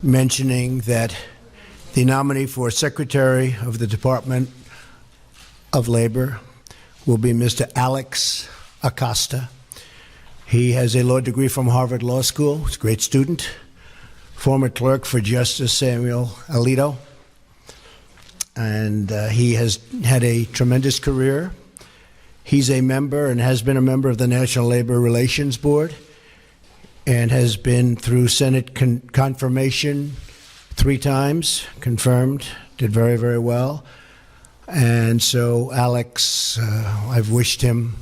mentioning that the nominee for Secretary of the Department of Labor will be Mr. Alex Acosta. He has a law degree from Harvard Law School. He's a great student, former clerk for Justice Samuel Alito, and he has had a tremendous career. He's a member and has been a member of the National Labor Relations Board and has been through Senate confirmation 3 times, confirmed, did very, very well. And so Alex, I've wished him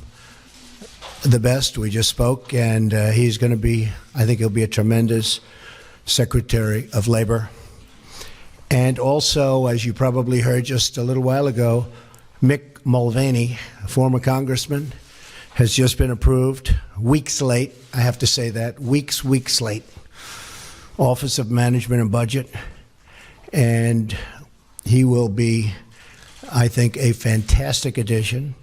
the best. We just spoke, and he's going to be, I think he'll be a tremendous Secretary of Labor. And also, as you probably heard just a little while ago, Mick Mulvaney, a former congressman, has just been approved, weeks late, I have to say that, weeks late, Office of Management and Budget. And he will be, I think, a fantastic addition.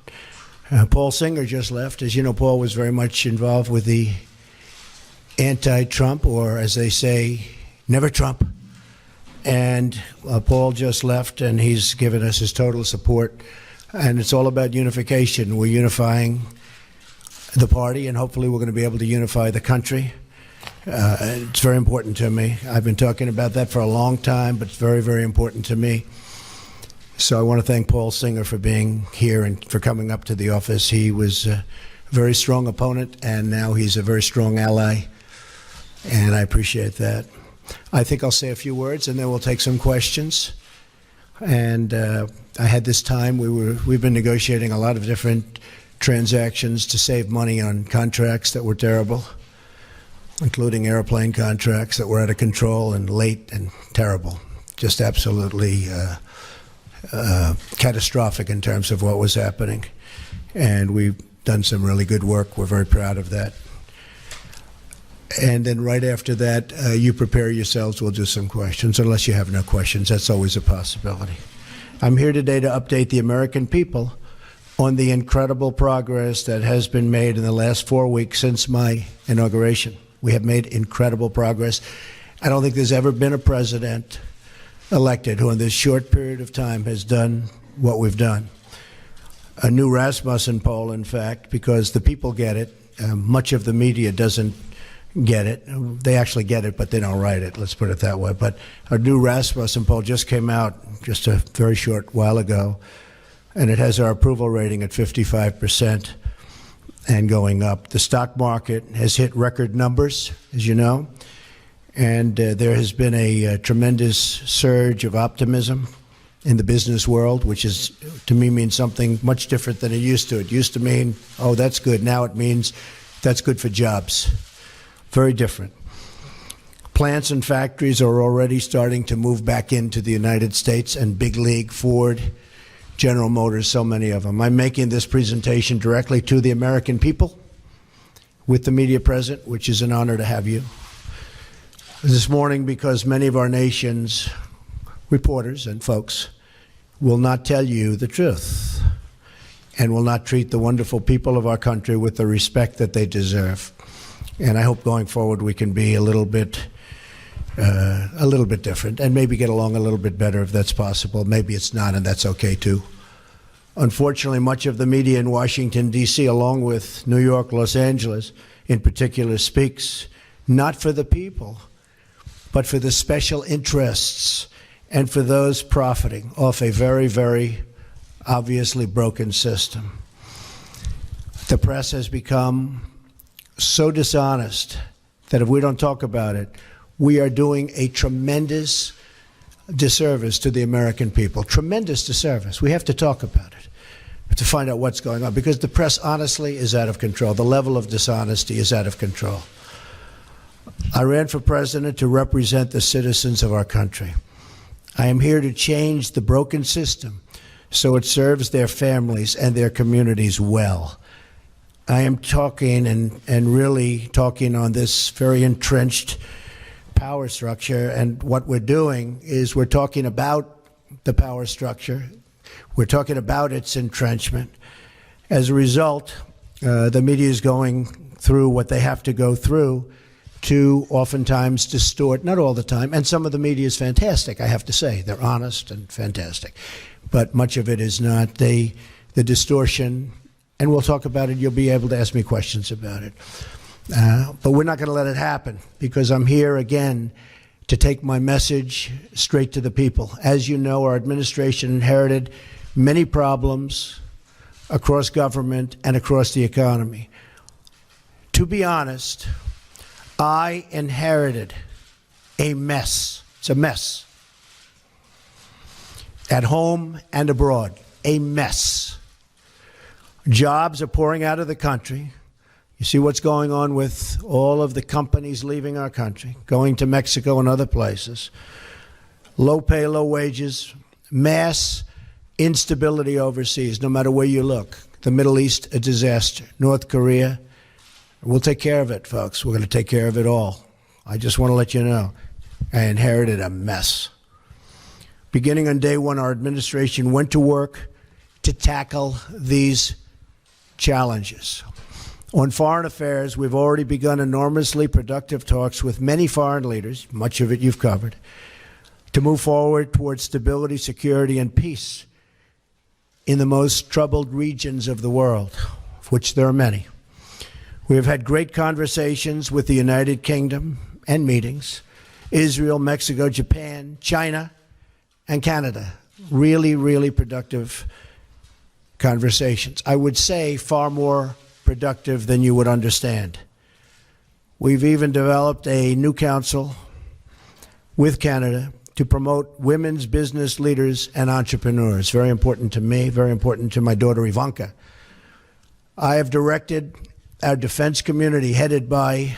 Paul Singer just left. As you know, Paul was very much involved with the anti-Trump, or as they say, never Trump. And Paul just left, and he's given us his total support. And it's all about unification. We're unifying the party, and hopefully we're going to be able to unify the country. It's very important to me. I've been talking about that for a long time, but it's very, very important to me. So I want to thank Paul Singer for being here and for coming up to the office. He was a very strong opponent, and now he's a very strong ally, and I appreciate that. I think I'll say a few words, and then we'll take some questions. And I had this time, we've been negotiating a lot of different transactions to save money on contracts that were terrible, including airplane contracts that were out of control and late and terrible, just absolutely catastrophic in terms of what was happening. And we've done some really good work. We're very proud of that. And then right after that, you prepare yourselves. We'll do some questions, unless you have no questions. That's always a possibility. I'm here today to update the American people on the incredible progress that has been made in the last 4 weeks since my inauguration. We have made incredible progress. I don't think there's ever been a president elected who in this short period of time has done what we've done. A new Rasmussen poll, in fact, because the people get it. Much of the media doesn't get it. They actually get it, but they don't write it. Let's put it that way. But a new Rasmussen poll just came out just a very short while ago, and it has our approval rating at 55% and going up. The stock market has hit record numbers, as you know, and there has been a tremendous surge of optimism in the business world, which is, to me, means something much different than it used to. It used to mean, oh, that's good. Now it means that's good for jobs. Very different. Plants and factories are already starting to move back into the United States, and big league, Ford, General Motors, so many of them. I'm making this presentation directly to the American people with the media present, which is an honor to have you. This morning, because many of our nation's reporters and folks will not tell you the truth and will not treat the wonderful people of our country with the respect that they deserve. And I hope going forward we can be a little bit different and maybe get along a little bit better if that's possible. Maybe it's not, and that's okay too. Unfortunately, much of the media in Washington, D.C., along with New York, Los Angeles in particular, speaks not for the people, but for the special interests and for those profiting off a very, very obviously broken system. The press has become so dishonest that if we don't talk about it, we are doing a tremendous disservice to the American people. Tremendous disservice. We have to talk about it. We have to find out what's going on, because the press, honestly, is out of control. The level of dishonesty is out of control. I ran for president to represent the citizens of our country. I am here to change the broken system so it serves their families and their communities well. I am talking and really talking on this very entrenched power structure, and what we're doing is we're talking about the power structure. We're talking about its entrenchment. As a result, the media is going through what they have to go through to oftentimes distort, not all the time, and some of the media is fantastic, I have to say. They're honest and fantastic. But much of it is not. The distortion, and we'll talk about it, you'll be able to ask me questions about it. But we're not going to let it happen, because I'm here again to take my message straight to the people. As you know, our administration inherited many problems across government and across the economy. To be honest, I inherited a mess. It's a mess. At home and abroad, a mess. Jobs are pouring out of the country. You see what's going on with all of the companies leaving our country, going to Mexico and other places. Low pay, low wages, mass instability overseas, no matter where you look. The Middle East, a disaster. North Korea, we'll take care of it, folks. We're going to take care of it all. I just want to let you know, I inherited a mess. Beginning on day one, our administration went to work to tackle these challenges. On foreign affairs, we've already begun enormously productive talks with many foreign leaders, much of it you've covered, to move forward towards stability, security, and peace in the most troubled regions of the world, of which there are many. We have had great conversations with the United Kingdom and meetings, Israel, Mexico, Japan, China, and Canada. Really, really productive conversations. I would say far more productive than you would understand. We've even developed a new council with Canada to promote women's business leaders and entrepreneurs. Very important to me, very important to my daughter Ivanka. I have directed our defense community, headed by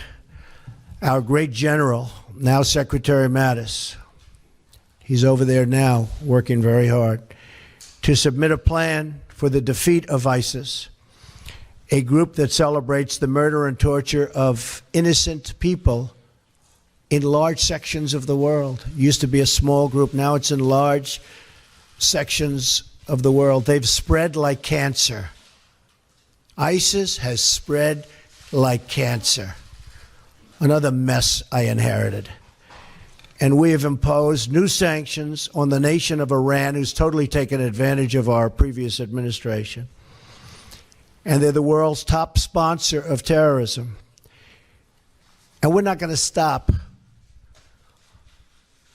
our great general, now Secretary Mattis. He's over there now working very hard to submit a plan for the defeat of ISIS, a group that celebrates the murder and torture of innocent people in large sections of the world. It used to be a small group, now it's in large sections of the world. They've spread like cancer. ISIS has spread like cancer. Another mess I inherited. And we have imposed new sanctions on the nation of Iran, who's totally taken advantage of our previous administration. And they're the world's top sponsor of terrorism. And we're not going to stop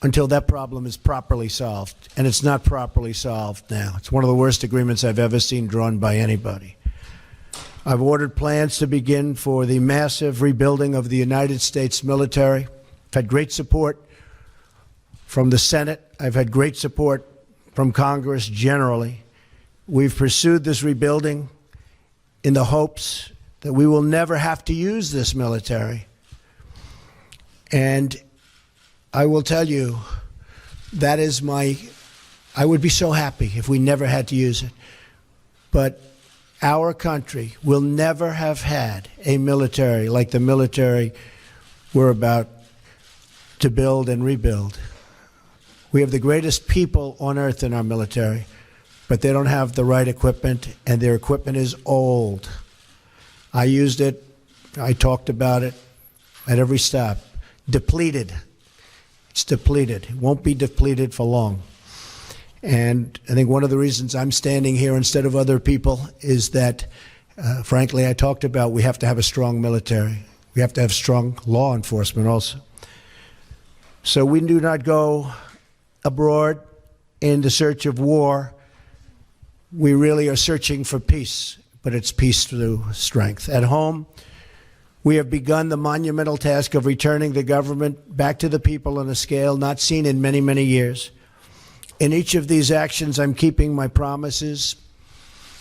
until that problem is properly solved. And it's not properly solved now. It's one of the worst agreements I've ever seen drawn by anybody. I've ordered plans to begin for the massive rebuilding of the United States military. I've had great support from the Senate. I've had great support from Congress generally. We've pursued this rebuilding in the hopes that we will never have to use this military. And I will tell you, that is I would be so happy if we never had to use it. But our country will never have had a military like the military we're about to build and rebuild. We have the greatest people on earth in our military, but they don't have the right equipment, and their equipment is old. I used it. I talked about it at every stop. Depleted. It's depleted. It won't be depleted for long. And I think one of the reasons I'm standing here instead of other people is that, frankly, I talked about we have to have a strong military. We have to have strong law enforcement also. So we do not go abroad in the search of war. We really are searching for peace, but it's peace through strength. At home, we have begun the monumental task of returning the government back to the people on a scale not seen in many, many years. In each of these actions, I'm keeping my promises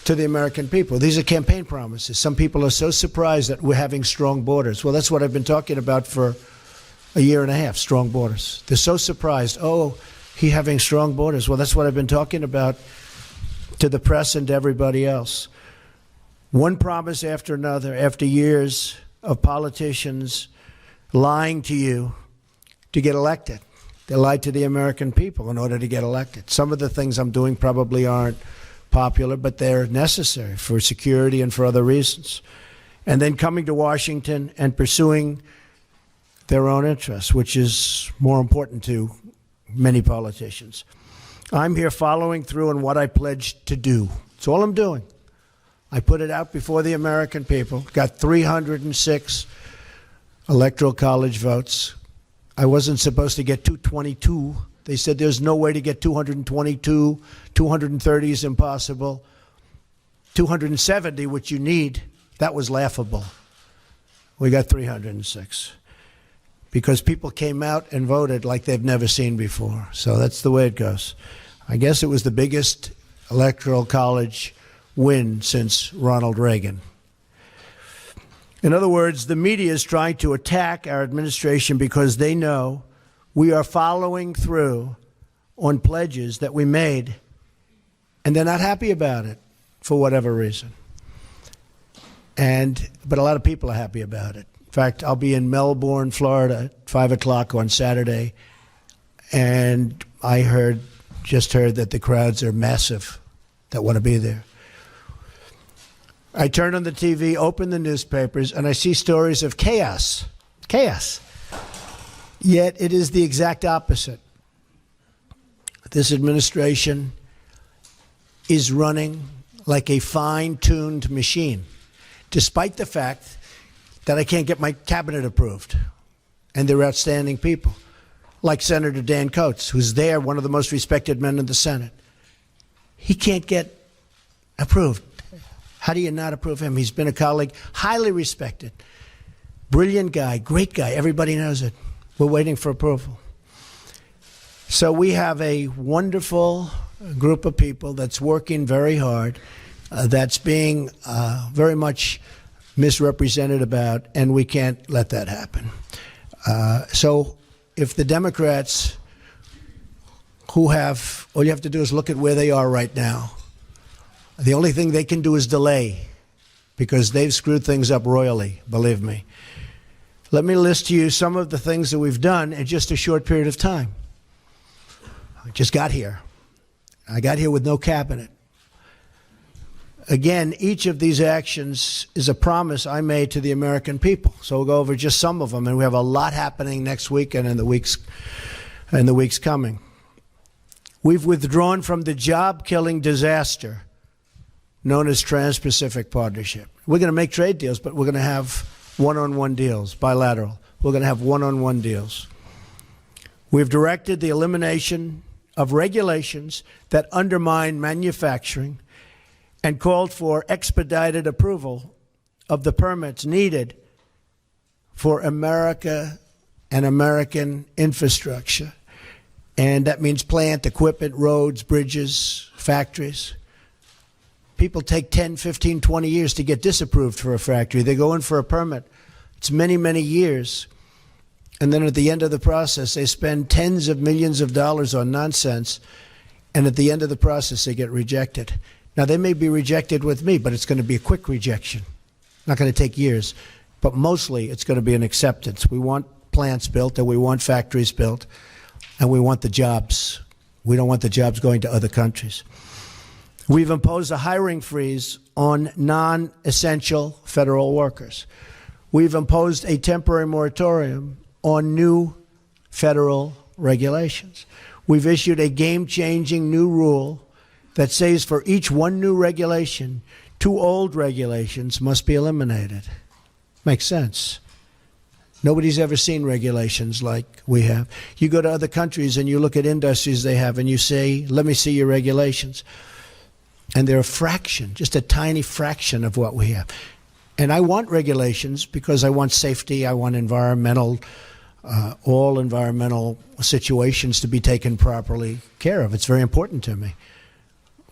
to the American people. These are campaign promises. Some people are so surprised that we're having strong borders. Well, that's what I've been talking about for a year and a half, strong borders. They're so surprised. Oh, he's having strong borders. Well, that's what I've been talking about to the press and to everybody else. One promise after another, after years of politicians lying to you to get elected. They lied to the American people in order to get elected. Some of the things I'm doing probably aren't popular, but they're necessary for security and for other reasons. And then coming to Washington and pursuing their own interests, which is more important to many politicians. I'm here following through on what I pledged to do. That's all I'm doing. I put it out before the American people, got 306 electoral college votes. I wasn't supposed to get 222. They said there's no way to get 222. 230 is impossible. 270, which you need, that was laughable. We got 306 because people came out and voted like they've never seen before. So that's the way it goes. I guess it was the biggest electoral college win since Ronald Reagan. In other words, the media is trying to attack our administration because they know we are following through on pledges that we made, and they're not happy about it for whatever reason. But a lot of people are happy about it. In fact, I'll be in Melbourne, Florida at 5 o'clock on Saturday, and I just heard that the crowds are massive that want to be there. I turn on the TV, open the newspapers, and I see stories of chaos. Chaos. Yet it is the exact opposite. This administration is running like a fine-tuned machine, despite the fact that I can't get my cabinet approved. And they're outstanding people, like Senator Dan Coates, who's there, one of the most respected men in the Senate. He can't get approved. How do you not approve him? He's been a colleague, highly respected, brilliant guy, great guy. Everybody knows it. We're waiting for approval. So we have a wonderful group of people that's working very hard, that's being very much misrepresented about, and we can't let that happen. So if the Democrats all you have to do is look at where they are right now. The only thing they can do is delay, because they've screwed things up royally, believe me. Let me list to you some of the things that we've done in just a short period of time. I just got here. I got here with no cabinet. Again, each of these actions is a promise I made to the American people. So we'll go over just some of them, and we have a lot happening next week and in the weeks coming. We've withdrawn from the job-killing disaster known as Trans-Pacific Partnership. We're going to make trade deals, but we're going to have one-on-one deals, bilateral. We're going to have one-on-one deals. We've directed the elimination of regulations that undermine manufacturing and called for expedited approval of the permits needed for America and American infrastructure. And that means plant, equipment, roads, bridges, factories. People take 10, 15, 20 years to get disapproved for a factory. They go in for a permit. It's many, many years. And then at the end of the process, they spend tens of millions of dollars on nonsense. And at the end of the process, they get rejected. Now, they may be rejected with me, but it's going to be a quick rejection. Not going to take years. But mostly, it's going to be an acceptance. We want plants built, and we want factories built, and we want the jobs. We don't want the jobs going to other countries. We've imposed a hiring freeze on non-essential federal workers. We've imposed a temporary moratorium on new federal regulations. We've issued a game-changing new rule that says for each one new regulation, 2 old regulations must be eliminated. Makes sense. Nobody's ever seen regulations like we have. You go to other countries and you look at industries they have and you say, let me see your regulations. And they're a fraction, just a tiny fraction of what we have. And I want regulations because I want safety, I want all environmental situations to be taken properly care of. It's very important to me.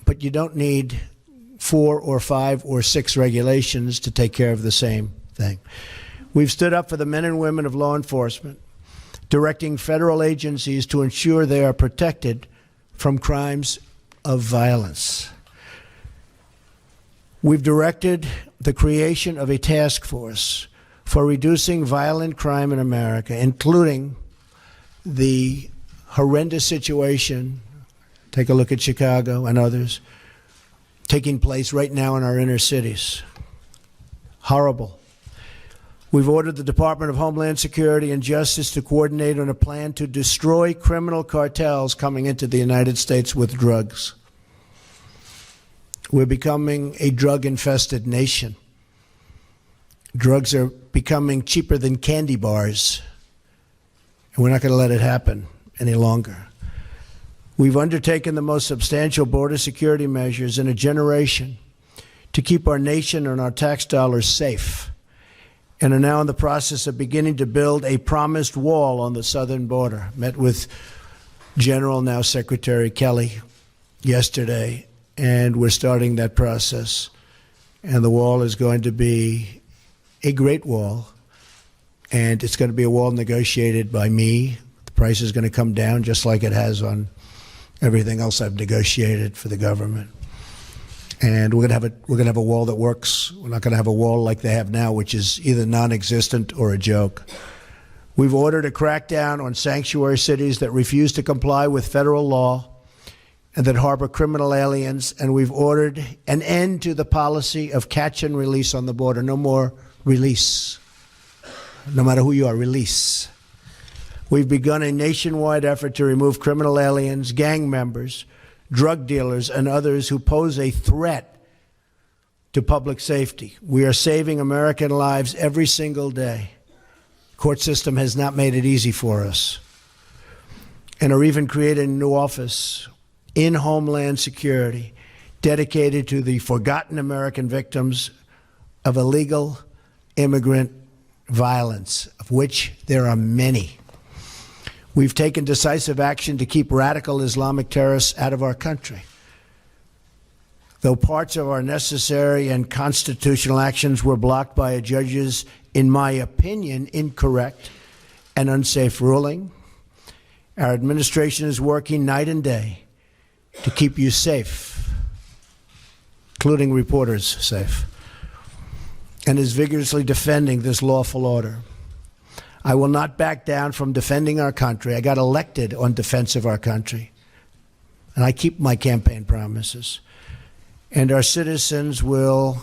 But you don't need 4 or 5 or 6 regulations to take care of the same thing. We've stood up for the men and women of law enforcement, directing federal agencies to ensure they are protected from crimes of violence. We've directed the creation of a task force for reducing violent crime in America, including the horrendous situation, take a look at Chicago and others, taking place right now in our inner cities. Horrible. We've ordered the Department of Homeland Security and Justice to coordinate on a plan to destroy criminal cartels coming into the United States with drugs. We're becoming a drug-infested nation. Drugs are becoming cheaper than candy bars, and we're not going to let it happen any longer. We've undertaken the most substantial border security measures in a generation to keep our nation and our tax dollars safe, and are now in the process of beginning to build a promised wall on the southern border. Met with General, now Secretary Kelly, yesterday, and we're starting that process. And the wall is going to be a great wall, and it's going to be a wall negotiated by me. The price is going to come down just like it has on everything else I've negotiated for the government. And we're going to have a wall that works. We're not going to have a wall like they have now, which is either non-existent or a joke. We've ordered a crackdown on sanctuary cities that refuse to comply with federal law and that harbor criminal aliens, and we've ordered an end to the policy of catch and release on the border. No more release. No matter who you are, release. We've begun a nationwide effort to remove criminal aliens, gang members, drug dealers, and others who pose a threat to public safety. We are saving American lives every single day. The court system has not made it easy for us, and are even creating a new office in Homeland Security dedicated to the forgotten American victims of illegal immigrant violence, of which there are many. We've taken decisive action to keep radical Islamic terrorists out of our country. Though parts of our necessary and constitutional actions were blocked by a judge's, in my opinion, incorrect and unsafe ruling, our administration is working night and day to keep you safe, including reporters safe, and is vigorously defending this lawful order. I will not back down from defending our country. I got elected on defense of our country, and I keep my campaign promises. And our citizens will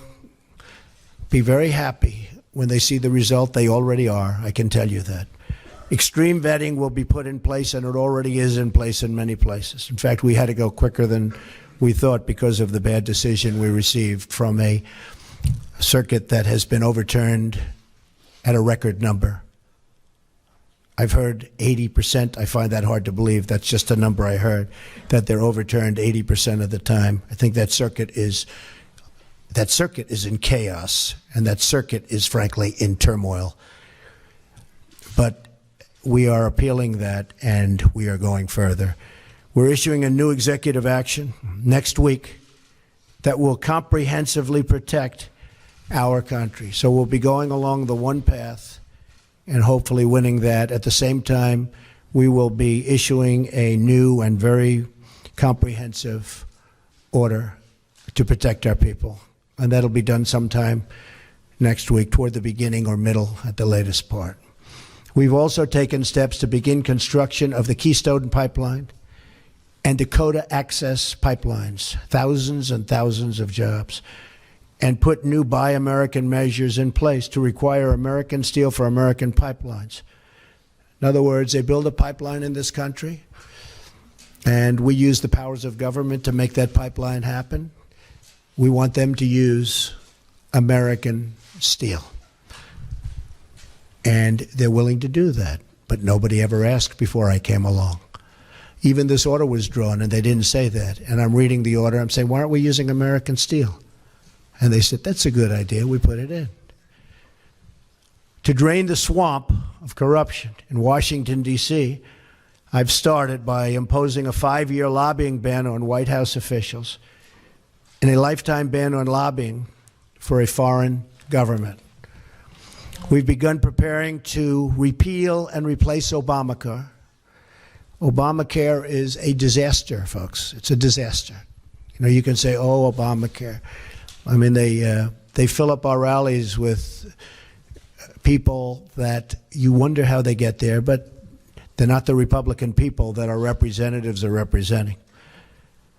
be very happy when they see the result. They already are, I can tell you that. Extreme vetting will be put in place, and it already is in place in many places. In fact, we had to go quicker than we thought because of the bad decision we received from a circuit that has been overturned at a record number. I've heard 80%. I find that hard to believe. That's just a number I heard, that they're overturned 80% of the time. I think that circuit is in chaos, and that circuit is, frankly, in turmoil. But we are appealing that, and we are going further. We're issuing a new executive action next week that will comprehensively protect our country. So we'll be going along the one path and hopefully winning that. At the same time, we will be issuing a new and very comprehensive order to protect our people. And that'll be done sometime next week, toward the beginning or middle at the latest part. We've also taken steps to begin construction of the Keystone Pipeline and Dakota Access Pipelines, thousands and thousands of jobs, and put new Buy American measures in place to require American steel for American pipelines. In other words, they build a pipeline in this country, and we use the powers of government to make that pipeline happen. We want them to use American steel. And they're willing to do that, but nobody ever asked before I came along. Even this order was drawn, and they didn't say that. And I'm reading the order. I'm saying, why aren't we using American steel? And they said, that's a good idea. We put it in. To drain the swamp of corruption in Washington, D.C., I've started by imposing a 5-year lobbying ban on White House officials and a lifetime ban on lobbying for a foreign government. We've begun preparing to repeal and replace Obamacare. Obamacare is a disaster, folks. It's a disaster. You know, you can say, oh, Obamacare. I mean, they fill up our rallies with people that you wonder how they get there, but they're not the Republican people that our representatives are representing.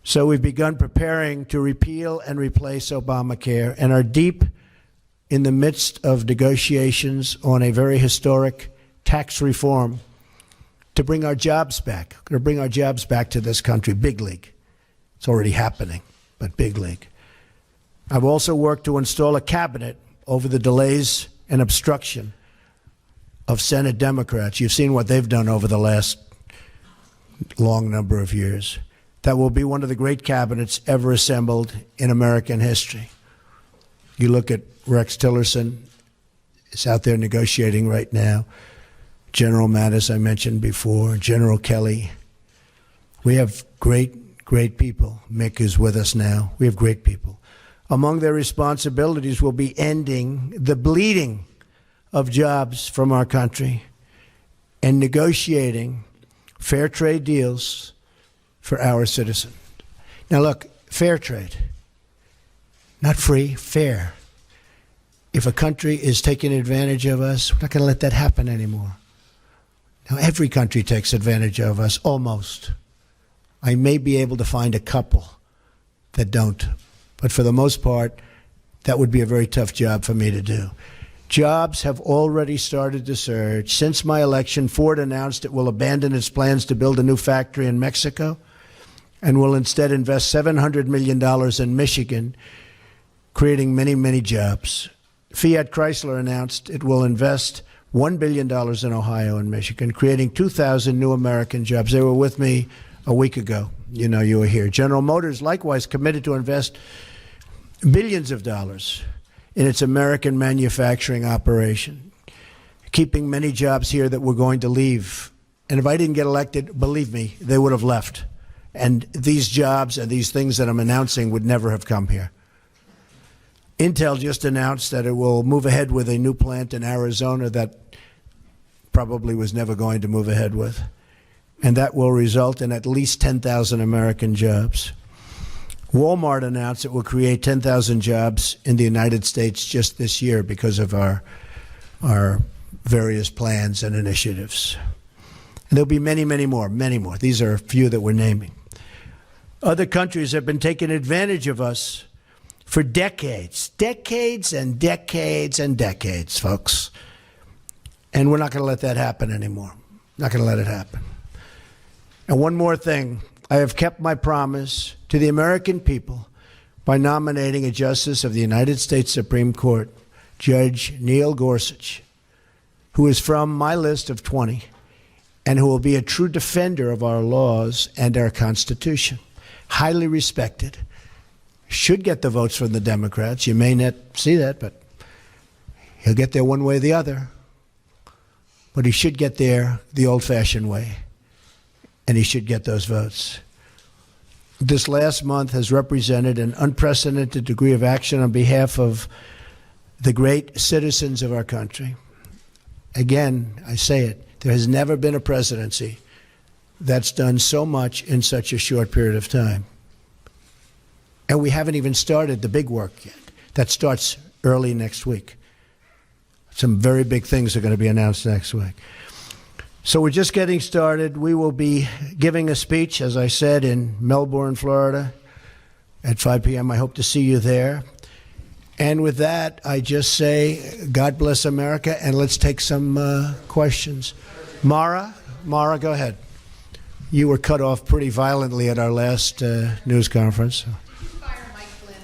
So we've begun preparing to repeal and replace Obamacare, and our deep in the midst of negotiations on a very historic tax reform to bring our jobs back. We're going to bring our jobs back to this country, big league. It's already happening, but big league. I've also worked to install a cabinet over the delays and obstruction of Senate Democrats. You've seen what they've done over the last long number of years. That will be one of the great cabinets ever assembled in American history. You look at Rex Tillerson, is out there negotiating right now. General Mattis, I mentioned before, General Kelly. We have great people. Mick is with us now. We have great people. Among their responsibilities will be ending the bleeding of jobs from our country and negotiating fair trade deals for our citizens. Now look, fair trade, not free, fair. If a country is taking advantage of us, we're not going to let that happen anymore. Now every country takes advantage of us, almost. I may be able to find a couple that don't, but for the most part, that would be a very tough job for me to do. Jobs have already started to surge. Since my election, Ford announced it will abandon its plans to build a new factory in Mexico and will instead invest $700 million in Michigan, creating many, many jobs. Fiat Chrysler announced it will invest $1 billion in Ohio and Michigan, creating 2,000 new American jobs. They were with me a week ago. You know, you were here. General Motors likewise committed to invest billions of dollars in its American manufacturing operation, keeping many jobs here that were going to leave. And if I didn't get elected, believe me, they would have left. And these jobs and these things that I'm announcing would never have come here. Intel just announced that it will move ahead with a new plant in Arizona that probably was never going to move ahead with. And that will result in at least 10,000 American jobs. Walmart announced it will create 10,000 jobs in the United States just this year because of our various plans and initiatives. And there'll be many, many more, many more. These are a few that we're naming. Other countries have been taking advantage of us for decades, decades and decades and decades, folks. And we're not going to let that happen anymore. Not going to let it happen. And one more thing. I have kept my promise to the American people by nominating a justice of the United States Supreme Court, Judge Neil Gorsuch, who is from my list of 20 and who will be a true defender of our laws and our Constitution. Highly respected. Should get the votes from the Democrats. You may not see that, but he'll get there one way or the other. But he should get there the old-fashioned way. And he should get those votes. This last month has represented an unprecedented degree of action on behalf of the great citizens of our country. Again, I say it, there has never been a presidency that's done so much in such a short period of time. And we haven't even started the big work yet. That starts early next week. Some very big things are going to be announced next week. So we're just getting started. We will be giving a speech, as I said, in Melbourne, Florida at 5 p.m. I hope to see you there. And with that, I just say, God bless America, and let's take some questions. Mara, go ahead. You were cut off pretty violently at our last news conference. Fire Mike Flynn.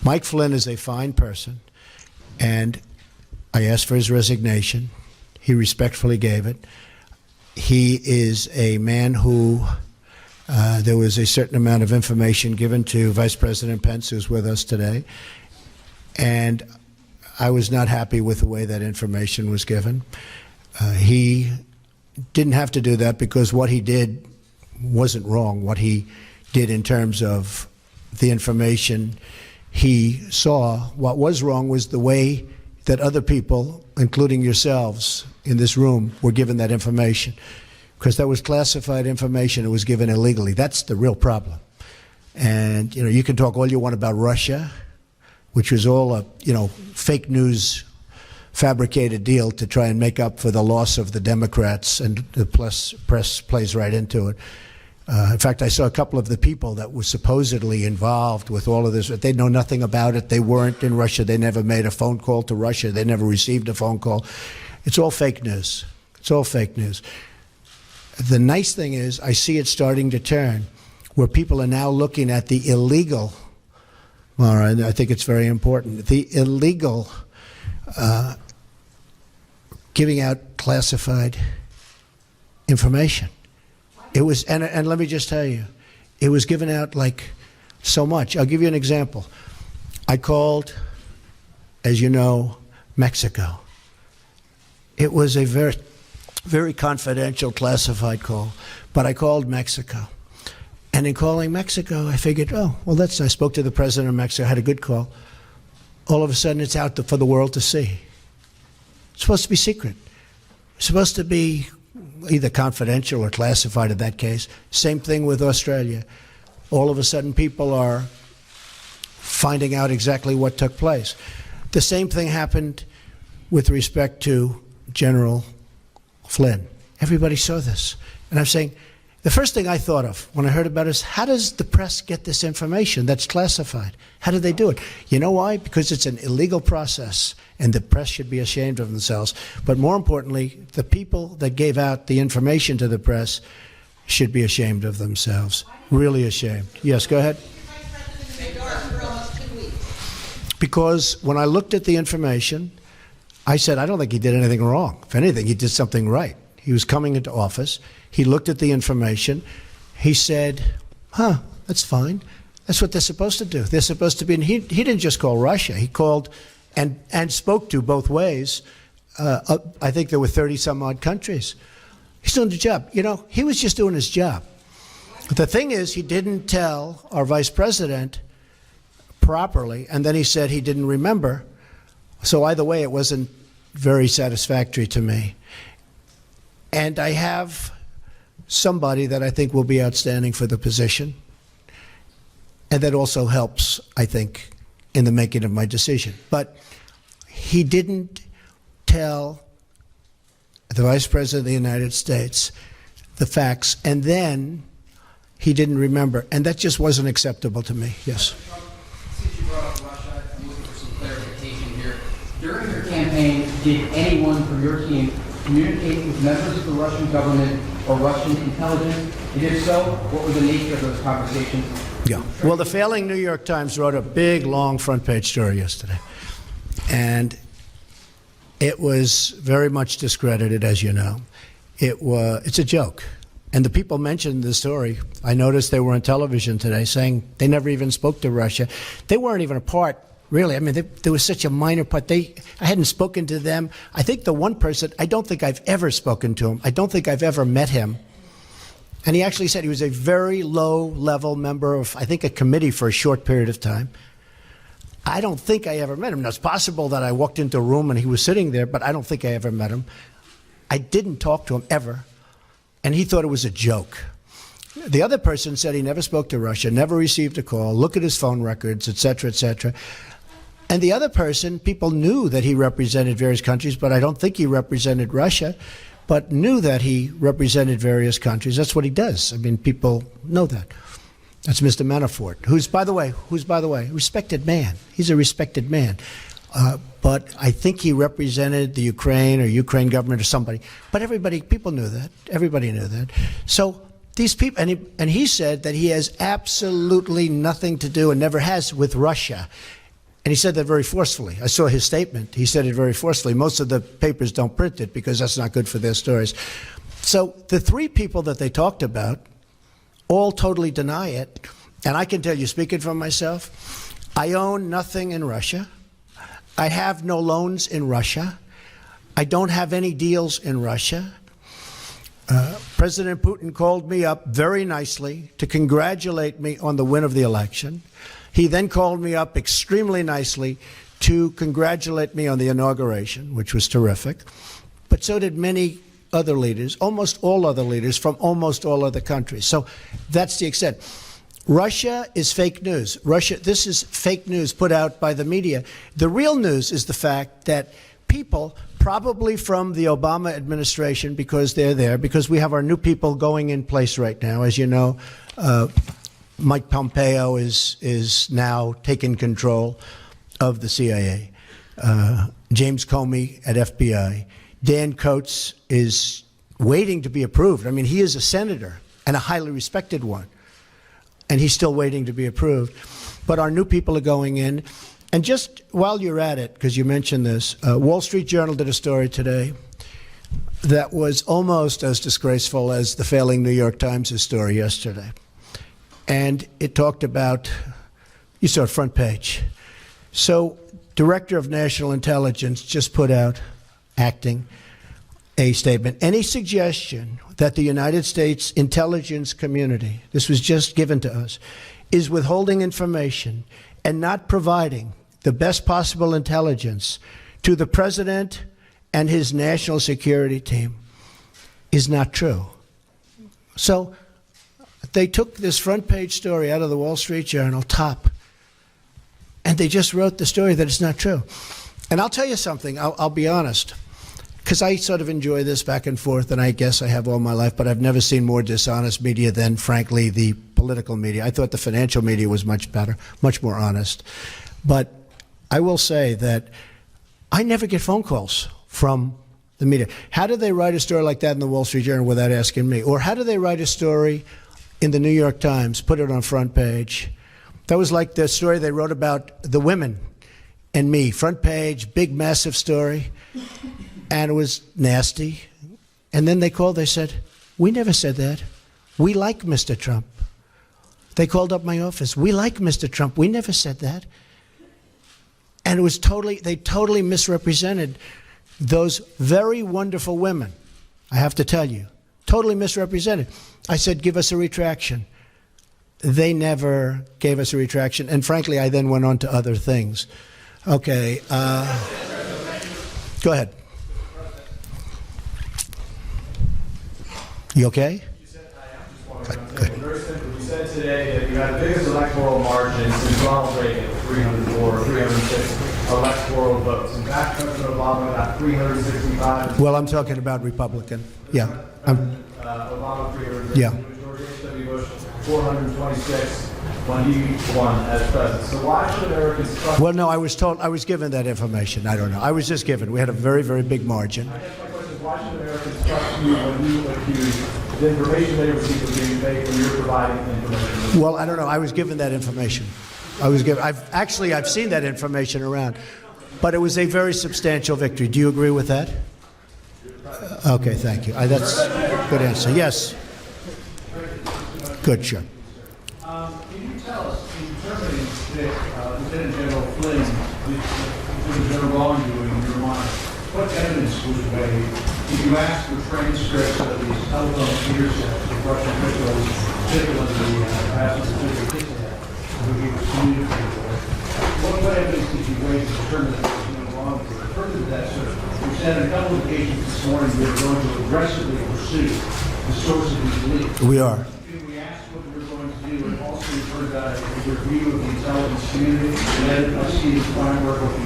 Mike Flynn is a fine person, and I asked for his resignation. He respectfully gave it. He is a man who there was a certain amount of information given to Vice President Pence, who's with us today, and I was not happy with the way that information was given. He didn't have to do that because what he did wasn't wrong. What he did in terms of the information he saw, what was wrong was the way that other people, including yourselves in this room, were given that information. Because that was classified information. It was given illegally. That's the real problem. And, you know, you can talk all you want about Russia, which was all a, fake news fabricated deal to try and make up for the loss of the Democrats, and the press plays right into it. In fact, I saw a couple of the people that were supposedly involved with all of this. They know nothing about it. They weren't in Russia. They never made a phone call to Russia. They never received a phone call. It's all fake news. It's all fake news. The nice thing is I see it starting to turn, where people are now looking at the illegal, all right, I think it's very important, the illegal giving out classified information. It was, and let me just tell you, it was given out like so much. I'll give you an example. I called, as you know, Mexico. It was a very, very confidential, classified call, but I called Mexico. And in calling Mexico, I figured, oh, well, that's nice. I spoke to the president of Mexico, had a good call. All of a sudden, it's out for the world to see. It's supposed to be secret. It's supposed to be either confidential or classified in that case. Same thing with Australia. All of a sudden, people are finding out exactly what took place. The same thing happened with respect to General Flynn. Everybody saw this. And I'm saying, the first thing I thought of when I heard about it is, how does the press get this information that's classified? How do they do it? You know why? Because it's an illegal process, and the press should be ashamed of themselves. But more importantly, the people that gave out the information to the press should be ashamed of themselves. Really ashamed. Yes, go ahead. Because when I looked at the information, I said, I don't think he did anything wrong. If anything, he did something right. He was coming into office. He looked at the information. He said, that's fine. That's what they're supposed to do. They're supposed to be, and he didn't just call Russia. He called and spoke to both ways. I think there were 30-some-odd countries. He's doing the job. You know, he was just doing his job. The thing is, he didn't tell our vice president properly, and then he said he didn't remember. So either way, it wasn't very satisfactory to me. And I have somebody that I think will be outstanding for the position. And that also helps, I think, in the making of my decision. But he didn't tell the Vice President of the United States the facts, and then he didn't remember. And that just wasn't acceptable to me. Yes. Since you brought up Russia, I'm looking for some clarification here. During your campaign, did anyone from your team communicate with members of the Russian government or Russian intelligence? And if so, what was the nature of those conversations? Yeah. Well, the failing New York Times wrote a big, long front-page story yesterday. And it was very much discredited, as you know. It's a joke. And the people mentioned the story. I noticed they were on television today saying they never even spoke to Russia. They weren't even a part. Really, I mean, there was such a minor part. I hadn't spoken to them. I think the one person, I don't think I've ever spoken to him. I don't think I've ever met him. And he actually said he was a very low-level member of, I think, a committee for a short period of time. I don't think I ever met him. Now, it's possible that I walked into a room and he was sitting there, but I don't think I ever met him. I didn't talk to him ever, and he thought it was a joke. The other person said he never spoke to Russia, never received a call, look at his phone records, et cetera, et cetera. And the other person, people knew that he represented various countries, but I don't think he represented Russia, but knew that he represented various countries. That's what he does. I mean, people know that. That's Mr. Manafort, who's, by the way, a respected man. He's a respected man. But I think he represented the Ukraine or Ukraine government or somebody. But people knew that. Everybody knew that. So these people, and he said that he has absolutely nothing to do and never has with Russia. And he said that very forcefully. I saw his statement. He said it very forcefully. Most of the papers don't print it because that's not good for their stories. So the three people that they talked about all totally deny it. And I can tell you, speaking for myself, I own nothing in Russia. I have no loans in Russia. I don't have any deals in Russia. President Putin called me up very nicely to congratulate me on the win of the election. He then called me up extremely nicely to congratulate me on the inauguration, which was terrific. But so did many other leaders, almost all other leaders from almost all other countries. So that's the extent. Russia is fake news. This is fake news put out by the media. The real news is the fact that people probably from the Obama administration, because they're there, because we have our new people going in place right now. As you know, Mike Pompeo is now taking control of the CIA. James Comey at FBI. Dan Coates is waiting to be approved. I mean, he is a senator and a highly respected one, and he's still waiting to be approved. But our new people are going in. And just while you're at it, because you mentioned this, Wall Street Journal did a story today that was almost as disgraceful as the failing New York Times' story yesterday. And it talked about, you saw it front page. So, Director of National Intelligence just put out, acting, a statement. Any suggestion that the United States intelligence community, this was just given to us, is withholding information and not providing the best possible intelligence to the president and his national security team is not true. So they took this front page story out of the Wall Street Journal, top, and they just wrote the story that it's not true. And I'll tell you something, I'll be honest, because I sort of enjoy this back and forth, and I guess I have all my life, but I've never seen more dishonest media than, frankly, the political media. I thought the financial media was much better, much more honest. But I will say that I never get phone calls from the media. How do they write a story like that in the Wall Street Journal without asking me? Or how do they write a story in the New York Times, put it on front page? That was like the story they wrote about the women and me. Front page, big, massive story. And it was nasty. And then they called, they said, we never said that. We like Mr. Trump. They called up my office. We like Mr. Trump. We never said that. And it was they totally misrepresented those very wonderful women, I have to tell you. Totally misrepresented. I said, give us a retraction. They never gave us a retraction. And frankly, I then went on to other things. Okay. Go ahead. You okay? Good. Very simple. You said today that you had the biggest electoral margin since Donald Reagan, 304 or 306 electoral votes. In fact, President Obama got 365. Well, I'm talking about Republican. Yeah. Obama 300. Yeah. George H.W. Bush 426 when he won as president. So why should Americans trust? Well, no, I was given that information. I don't know. I was just given. We had a very, very big margin. I guess my question is, why should Americans trust you when you accuse the information they receive of being fake when you're providing information? Well, I don't know. I was given that information. I've seen that information around, but it was a very substantial victory. Do you agree with that? Okay, thank you. That's a good answer. Yes. Good, sure. Can you tell us, in determining that Lieutenant General Flynn did no wrongdoing in your mind, what evidence was weighed? Did you ask for transcripts of these telephone intercepts of Russian officials, particularly the absence of Mr. Kissinger, who he was communicating with? What evidence did you weigh to determine that there was no wrongdoing? Further to that, sir, you said on a couple of occasions this morning you were going to aggressively pursue the source of these leaks. We are. Can we ask what we're going to do, and also refer to a review of the intelligence community and then see the fine work of the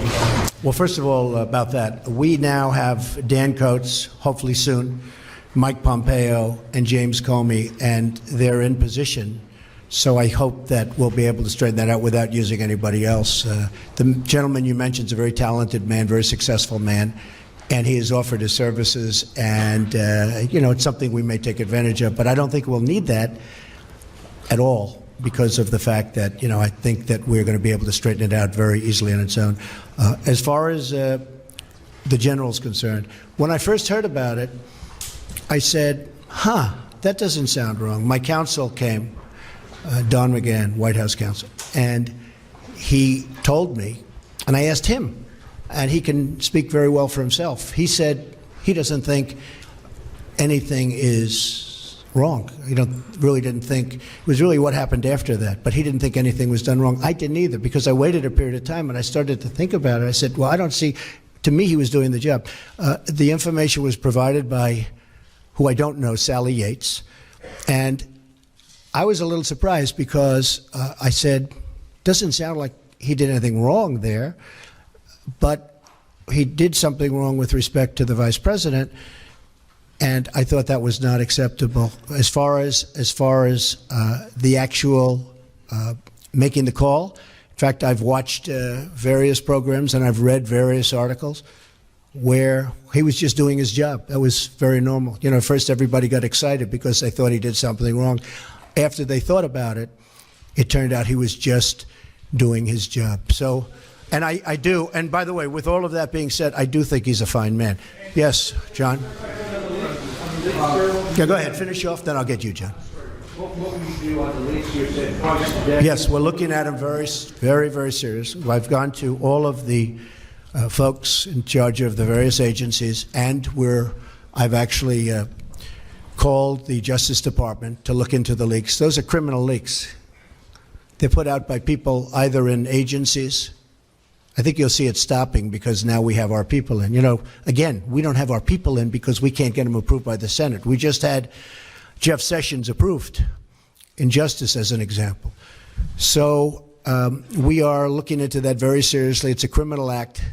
Well, first of all, about that, we now have Dan Coates, hopefully soon, Mike Pompeo, and James Comey, and they're in position. So I hope that we'll be able to straighten that out without using anybody else. The gentleman you mentioned is a very talented man, very successful man, and he has offered his services, and it's something we may take advantage of, but I don't think we'll need that at all because of the fact that, I think that we're going to be able to straighten it out very easily on its own. As far as the general's concerned, when I first heard about it, I said, that doesn't sound wrong. My counsel came, Don McGahn, White House counsel, and he told me, and I asked him, and he can speak very well for himself. He said he doesn't think anything is wrong. He really didn't think, it was really what happened after that, but he didn't think anything was done wrong. I didn't either, because I waited a period of time and I started to think about it. I said, well, I don't see, to me he was doing the job. The information was provided by, who I don't know, Sally Yates, and I was a little surprised because I said, doesn't sound like he did anything wrong there, but he did something wrong with respect to the vice president, and I thought that was not acceptable. As far as the actual making the call, in fact, I've watched various programs and I've read various articles where he was just doing his job. That was very normal. You know, first everybody got excited because they thought he did something wrong. After they thought about it, it turned out he was just doing his job. So, and I do, and by the way, with all of that being said, I do think he's a fine man. Yes, John? Yeah, go ahead, finish off, then I'll get you, John. What will you do on the leaks you said twice today? Yes, we're looking at him very serious. I've gone to all of the folks in charge of the various agencies, and I've actually called the Justice Department to look into the leaks. Those are criminal leaks. They're put out by people either in agencies. I think you'll see it stopping because now we have our people in. You know, again, we don't have our people in because we can't get them approved by the Senate. We just had Jeff Sessions approved in justice as an example. So we are looking into that very seriously. It's a criminal act.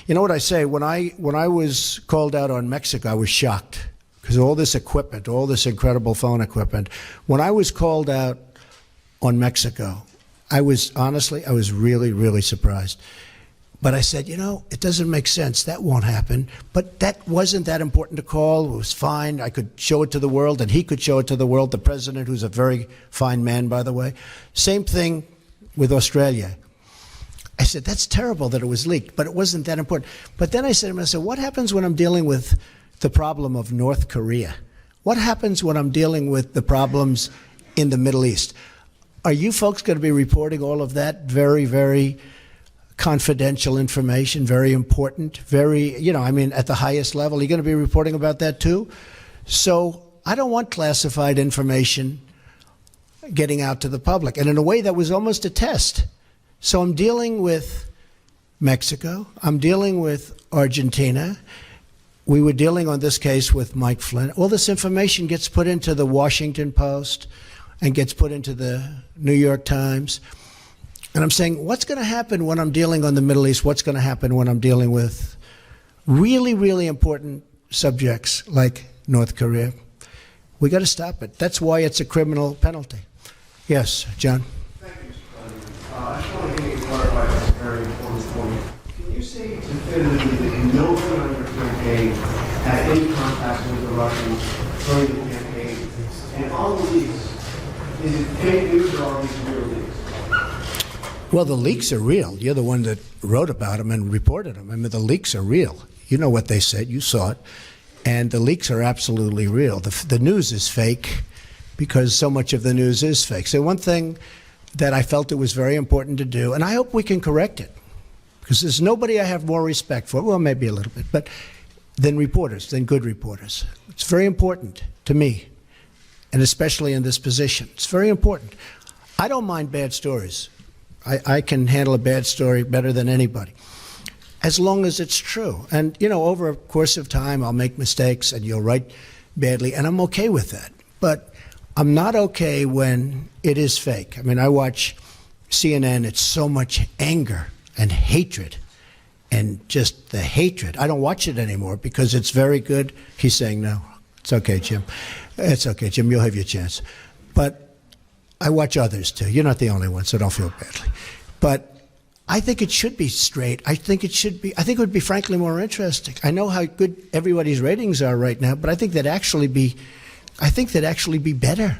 You know what I say, when I was called out on Mexico, I was shocked because all this equipment, all this incredible phone equipment. When I was called out on Mexico, I was really surprised. But I said, you know, it doesn't make sense. That won't happen. But that wasn't that important to call. It was fine. I could show it to the world, and he could show it to the world, the president, who's a very fine man, by the way. Same thing with Australia. I said, that's terrible that it was leaked, but it wasn't that important. But then I said to myself, what happens when I'm dealing with the problem of North Korea? What happens when I'm dealing with the problems in the Middle East? Are you folks going to be reporting all of that very confidential information, very important, very, you know, I mean, at the highest level? Are you going to be reporting about that too? So I don't want classified information getting out to the public. And in a way, that was almost a test. So I'm dealing with Mexico. I'm dealing with Argentina. We were dealing on this case with Mike Flynn. All this information gets put into the Washington Post and gets put into the New York Times. And I'm saying, what's going to happen when I'm dealing on the Middle East? What's going to happen when I'm dealing with really important subjects like North Korea? We got to stop it. That's why it's a criminal penalty. Yes, John? Thank you, Mr. President. I just want to get you to clarify this very important point. Can you say definitively that no one on your campaign had any contact with the Russians during the campaign? And on the leaks, is it fake news or are these real leaks? Well, the leaks are real. You're the one that wrote about them and reported them. I mean, the leaks are real. You know what they said. You saw it. And the leaks are absolutely real. The news is fake because so much of the news is fake. So one thing that I felt it was very important to do, and I hope we can correct it, because there's nobody I have more respect for, well, maybe a little bit, but than reporters, than good reporters. It's very important to me, and especially in this position. It's very important. I don't mind bad stories. I can handle a bad story better than anybody, as long as it's true. And, you know, over a course of time, I'll make mistakes and you'll write badly, and I'm okay with that. But I'm not okay when it is fake. I mean, I watch CNN, it's so much anger and hatred and just the hatred. I don't watch it anymore because it's very good. He's saying no. It's okay, Jim. It's okay, Jim. You'll have your chance. But I watch others too. You're not the only one, so don't feel badly. But I think it should be straight. I think it would be frankly more interesting. I know how good everybody's ratings are right now, but I think that'd actually be better.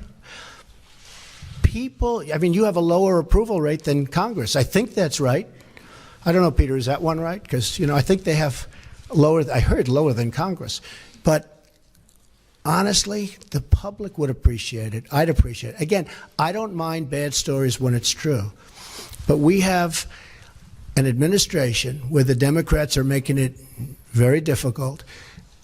People, I mean, you have a lower approval rate than Congress. I think that's right. I don't know, Peter, is that one right? Because, you know, I think they have I heard lower than Congress. But honestly, the public would appreciate it. I'd appreciate it. Again, I don't mind bad stories when it's true. But we have an administration where the Democrats are making it very difficult.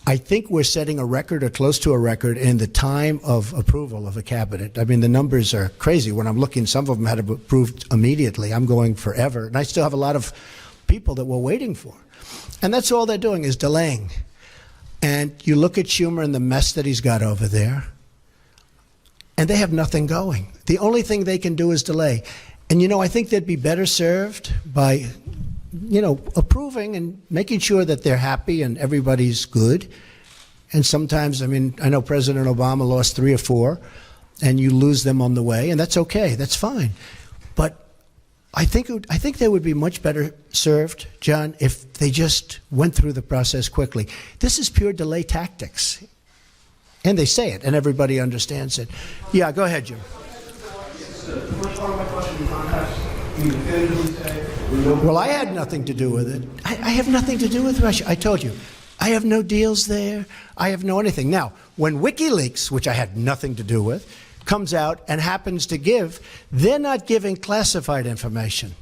I think we're setting a record or close to a record in the time of approval of a cabinet. I mean, the numbers are crazy. When I'm looking, some of them had approved immediately. I'm going forever. And I still have a lot of people that we're waiting for. And that's all they're doing is delaying. And you look at Schumer and the mess that he's got over there, and they have nothing going. The only thing they can do is delay. And, you know, I think they'd be better served by approving and making sure that they're happy and everybody's good. And sometimes, I know President Obama lost 3 or 4, and you lose them on the way, and that's okay. That's fine. But I think they would be much better served, John, if they just went through the process quickly. This is pure delay tactics. And they say it, and everybody understands it. Yeah, go ahead, Jim. First part of my question, you contest, you definitively say, Well, I had nothing to do with it. I have nothing to do with Russia. I told you. I have no deals there. I have no anything. Now, when WikiLeaks, which I had nothing to do with, comes out and happens to give, they're not giving classified information.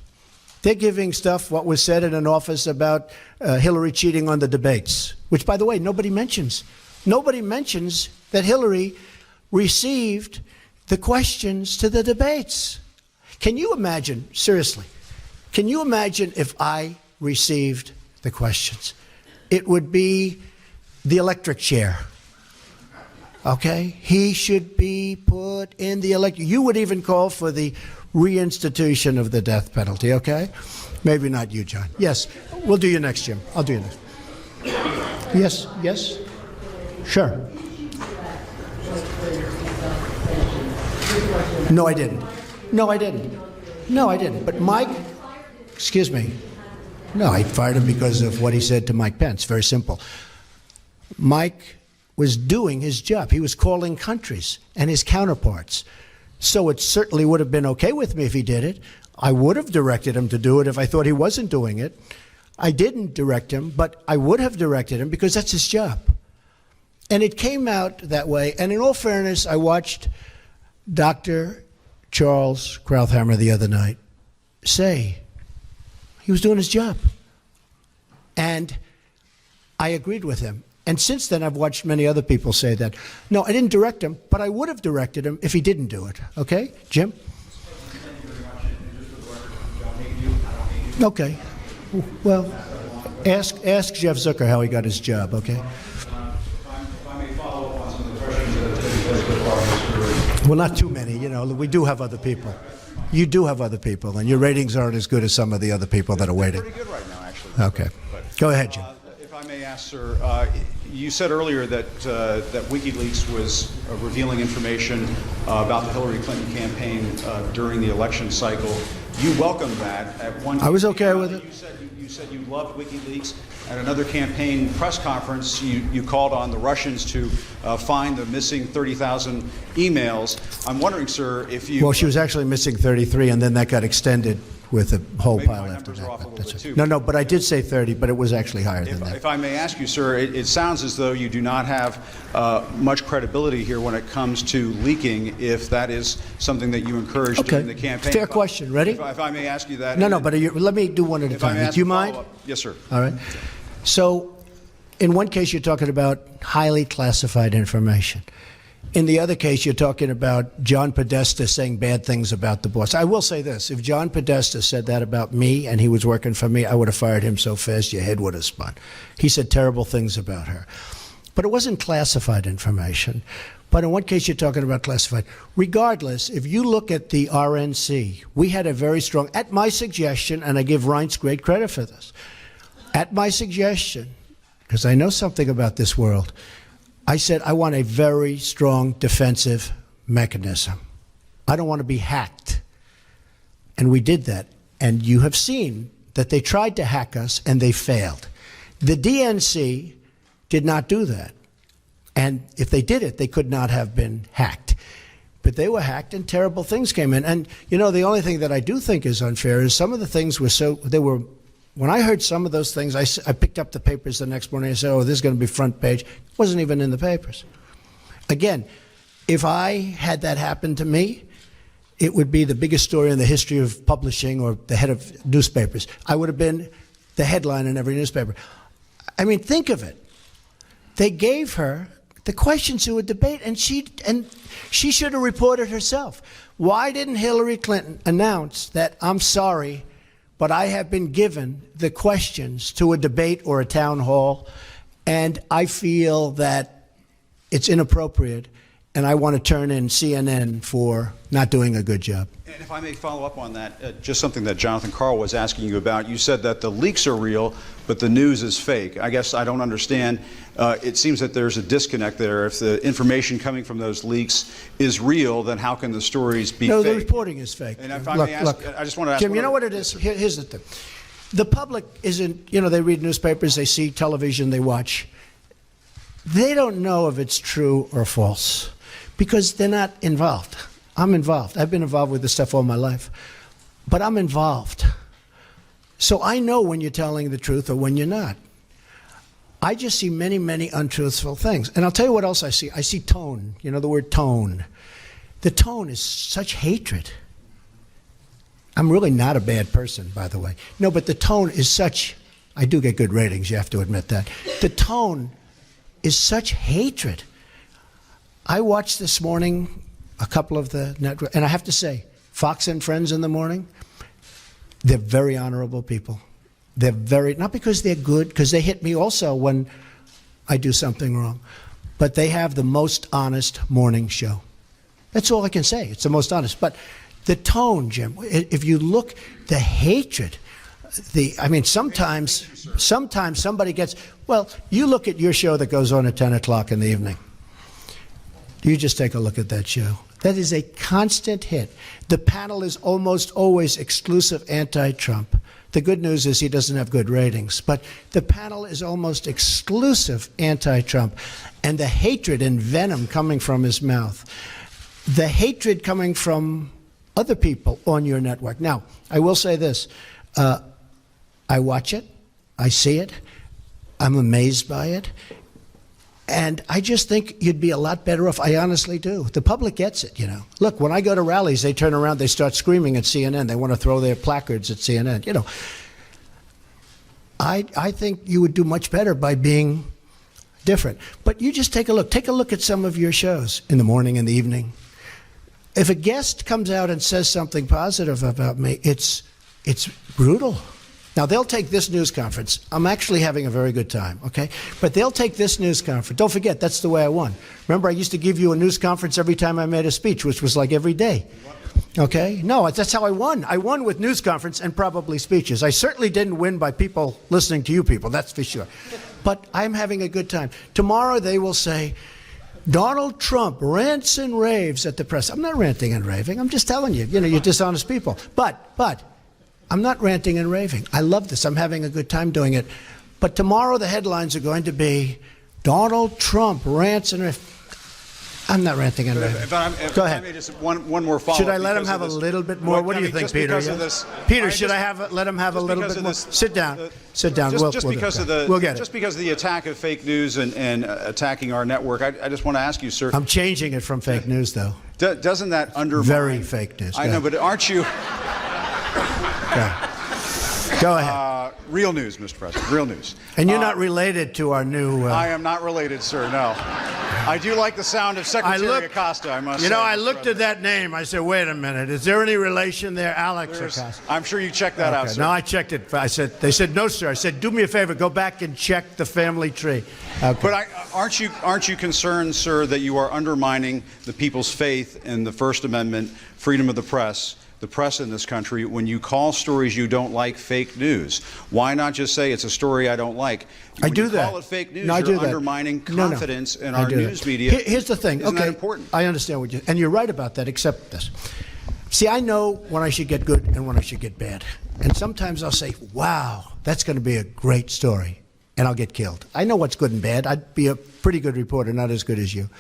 They're giving stuff, what was said in an office about Hillary cheating on the debates, which, by the way, nobody mentions. Nobody mentions that Hillary received the questions to the debates. Can you imagine, seriously, can you imagine if I received the questions? It would be the electric chair. Okay? He should be put in the electric. You would even call for the reinstitution of the death penalty, okay? Maybe not you, John. Yes, we'll do you next, Jim. I'll do you next. Yes, yes? Sure. No, I didn't. No, I didn't. No, I didn't. But Mike, excuse me. No, I fired him because of what he said to Mike Pence. Very simple. Mike was doing his job. He was calling countries and his counterparts. So it certainly would have been okay with me if he did it. I would have directed him to do it if I thought he wasn't doing it. I didn't direct him, but I would have directed him because that's his job. And it came out that way. And in all fairness, I watched Dr. Charles Krauthammer the other night say he was doing his job. And I agreed with him. And since then, I've watched many other people say that. No, I didn't direct him, but I would have directed him if he didn't do it. Okay? Jim? Okay. Well, ask Jeff Zucker how he got his job, okay? If I may follow up on some of the questions that have taken place so far, Well, not too many. We do have other people. You do have other people, and your ratings aren't as good as some of the other people that are waiting. Pretty good right now, actually. Okay. Go ahead, Jim. If I may ask, sir, you said earlier that WikiLeaks was revealing information about the Hillary Clinton campaign during the election cycle. You welcomed that at one. I was okay with it. You said you loved WikiLeaks. At another campaign press conference, you called on the Russians to find the missing 30,000 emails. I'm wondering, sir, if you. Well, she was actually missing 33, and then that got extended with a whole Maybe pile my after numbers that. are off a But little that's bit it. too. No, but I did say 30, but it was actually higher than that. If I may ask you, sir, it sounds as though you do not have much credibility here when it comes to leaking, if that is something that you encouraged Okay. during the campaign. Fair question. Ready? If I may ask you that. No, but let me do one at a If I may time. ask Do you a mind? follow-up. Yes, sir. All right. So, in one case, you're talking about highly classified information. In the other case, you're talking about John Podesta saying bad things about the boss. I will say this. If John Podesta said that about me and he was working for me, I would have fired him so fast your head would have spun. He said terrible things about her. But it wasn't classified information. But in one case, you're talking about classified. Regardless, if you look at the RNC, we had a very strong, at my suggestion, and I give Reince great credit for this, at my suggestion, because I know something about this world, I said I want a very strong defensive mechanism. I don't want to be hacked. And we did that. And you have seen that they tried to hack us and they failed. The DNC did not do that. And if they did it, they could not have been hacked. But they were hacked and terrible things came in. And, the only thing that I do think is unfair is some of the things were when I heard some of those things, I picked up the papers the next morning and said, this is going to be front page. It wasn't even in the papers. Again, if I had that happen to me, it would be the biggest story in the history of publishing or the head of newspapers. I would have been the headline in every newspaper. I mean, think of it. They gave her the questions to a debate, and she should have reported herself. Why didn't Hillary Clinton announce that, I'm sorry, but I have been given the questions to a debate or a town hall, and I feel that it's inappropriate, and I want to turn in CNN for not doing a good job? And if I may follow up on that, just something that Jonathan Carl was asking you about. You said that the leaks are real, but the news is fake. I guess I don't understand. It seems that there's a disconnect there. If the information coming from those leaks is real, then how can the stories be No, fake? the reporting is fake. And if I may ask, I just want to ask. Jim, you know what it is? Here's the thing. The public isn't, they read newspapers, they see television, they watch. They don't know if it's true or false because they're not involved. I'm involved. I've been involved with this stuff all my life. But I'm involved. So I know when you're telling the truth or when you're not. I just see many, many untruthful things. And I'll tell you what else I see. I see tone. You know the word tone. The tone is such hatred. I'm really not a bad person, by the way. No, but the tone is such, I do get good ratings, you have to admit that. The tone is such hatred. I watched this morning a couple of the network, and I have to say, Fox and Friends in the morning, they're very honorable people. They're very, not because they're good, because they hit me also when I do something wrong, but they have the most honest morning show. That's all I can say. It's the most honest. But the tone, Jim, if you look, the hatred, sometimes somebody gets, well, you look at your show that goes on at 10 o'clock in the evening. You just take a look at that show. That is a constant hit. The panel is almost always exclusive anti-Trump. The good news is he doesn't have good ratings, but the panel is almost exclusive anti-Trump. And the hatred and venom coming from his mouth, the hatred coming from other people on your network. Now, I will say this. I watch it. I see it. I'm amazed by it. And I just think you'd be a lot better off. I honestly do. The public gets it, Look, when I go to rallies, they turn around, they start screaming at CNN. They want to throw their placards at CNN. I think you would do much better by being different. But you just take a look. Take a look at some of your shows in the morning and the evening. If a guest comes out and says something positive about me, it's brutal. Now, they'll take this news conference. I'm actually having a very good time, okay? But they'll take this news conference. Don't forget, that's the way I won. Remember, I used to give you a news conference every time I made a speech, which was like every day. Okay? No, that's how I won. I won with news conference and probably speeches. I certainly didn't win by people listening to you people, that's for sure. But I'm having a good time. Tomorrow they will say, Donald Trump rants and raves at the press. I'm not ranting and raving. I'm just telling you, you're dishonest people. But I'm not ranting and raving. I love this. I'm having a good time doing it. But tomorrow the headlines are going to be Donald Trump rants and raves. I'm not ranting and raving. Go ahead. Just one more follow-up. Should I let him have a little bit more? What do you think, Peter? Peter, should I let him have a little bit more? Sit down. Sit down. Just because of the attack of fake news and attacking our network, I just want to ask you, sir. I'm changing it from fake news, though. Doesn't that undermine? Very fake news. I know, but aren't you? Go ahead. Real news, Mr. President. Real news. And you're not related to our new... I am not related, sir, no. I do like the sound of Secretary Acosta, I must say. I looked at that name. I said, wait a minute. Is there any relation there? Alex Acosta. I'm sure you checked that out, sir. No, I checked it. They said, no, sir. I said, do me a favor. Go back and check the family tree. Okay. But aren't you concerned, sir, that you are undermining the people's faith in the First Amendment, freedom of the press in this country, when you call stories you don't like fake news? Why not just say it's a story I don't like? I do that. When you call it fake news, you're undermining confidence in our news media. Here's the thing. Isn't that important? I understand and you're right about that, except this. See, I know when I should get good and when I should get bad. And sometimes I'll say, wow, that's going to be a great story, and I'll get killed. I know what's good and bad. I'd be a pretty good reporter, not as good as you.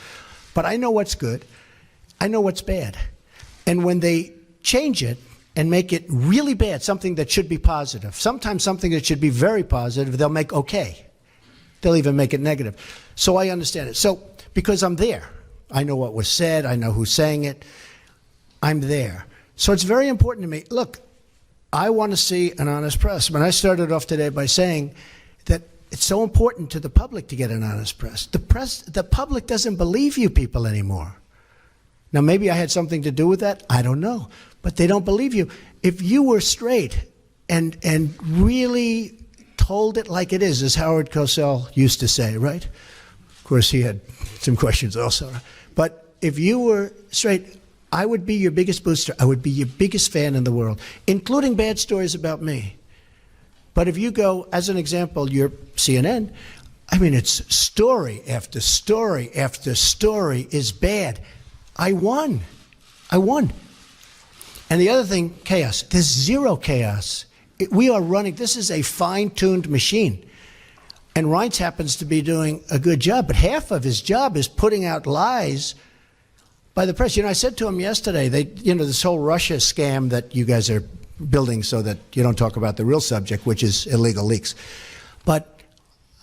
But I know what's good. I know what's bad. And when they change it and make it really bad, something that should be positive, sometimes something that should be very positive, they'll make okay. They'll even make it negative. So I understand it. So because I'm there, I know what was said, I know who's saying it, I'm there. So it's very important to me. Look, I want to see an honest press. When I started off today by saying that it's so important to the public to get an honest press. The public doesn't believe you people anymore. Now, maybe I had something to do with that. I don't know. But they don't believe you. If you were straight and really told it like it is, as Howard Cosell used to say, right? Of course, he had some questions also. But if you were straight, I would be your biggest booster. I would be your biggest fan in the world, including bad stories about me. But if you go, as an example, your CNN, I mean, it's story after story after story is bad. I won. And the other thing, chaos. There's zero chaos. We are running, this is a fine-tuned machine. And Reince happens to be doing a good job, but half of his job is putting out lies by the press. You know, I said to him yesterday, this whole Russia scam that you guys are building so that you don't talk about the real subject, which is illegal leaks. But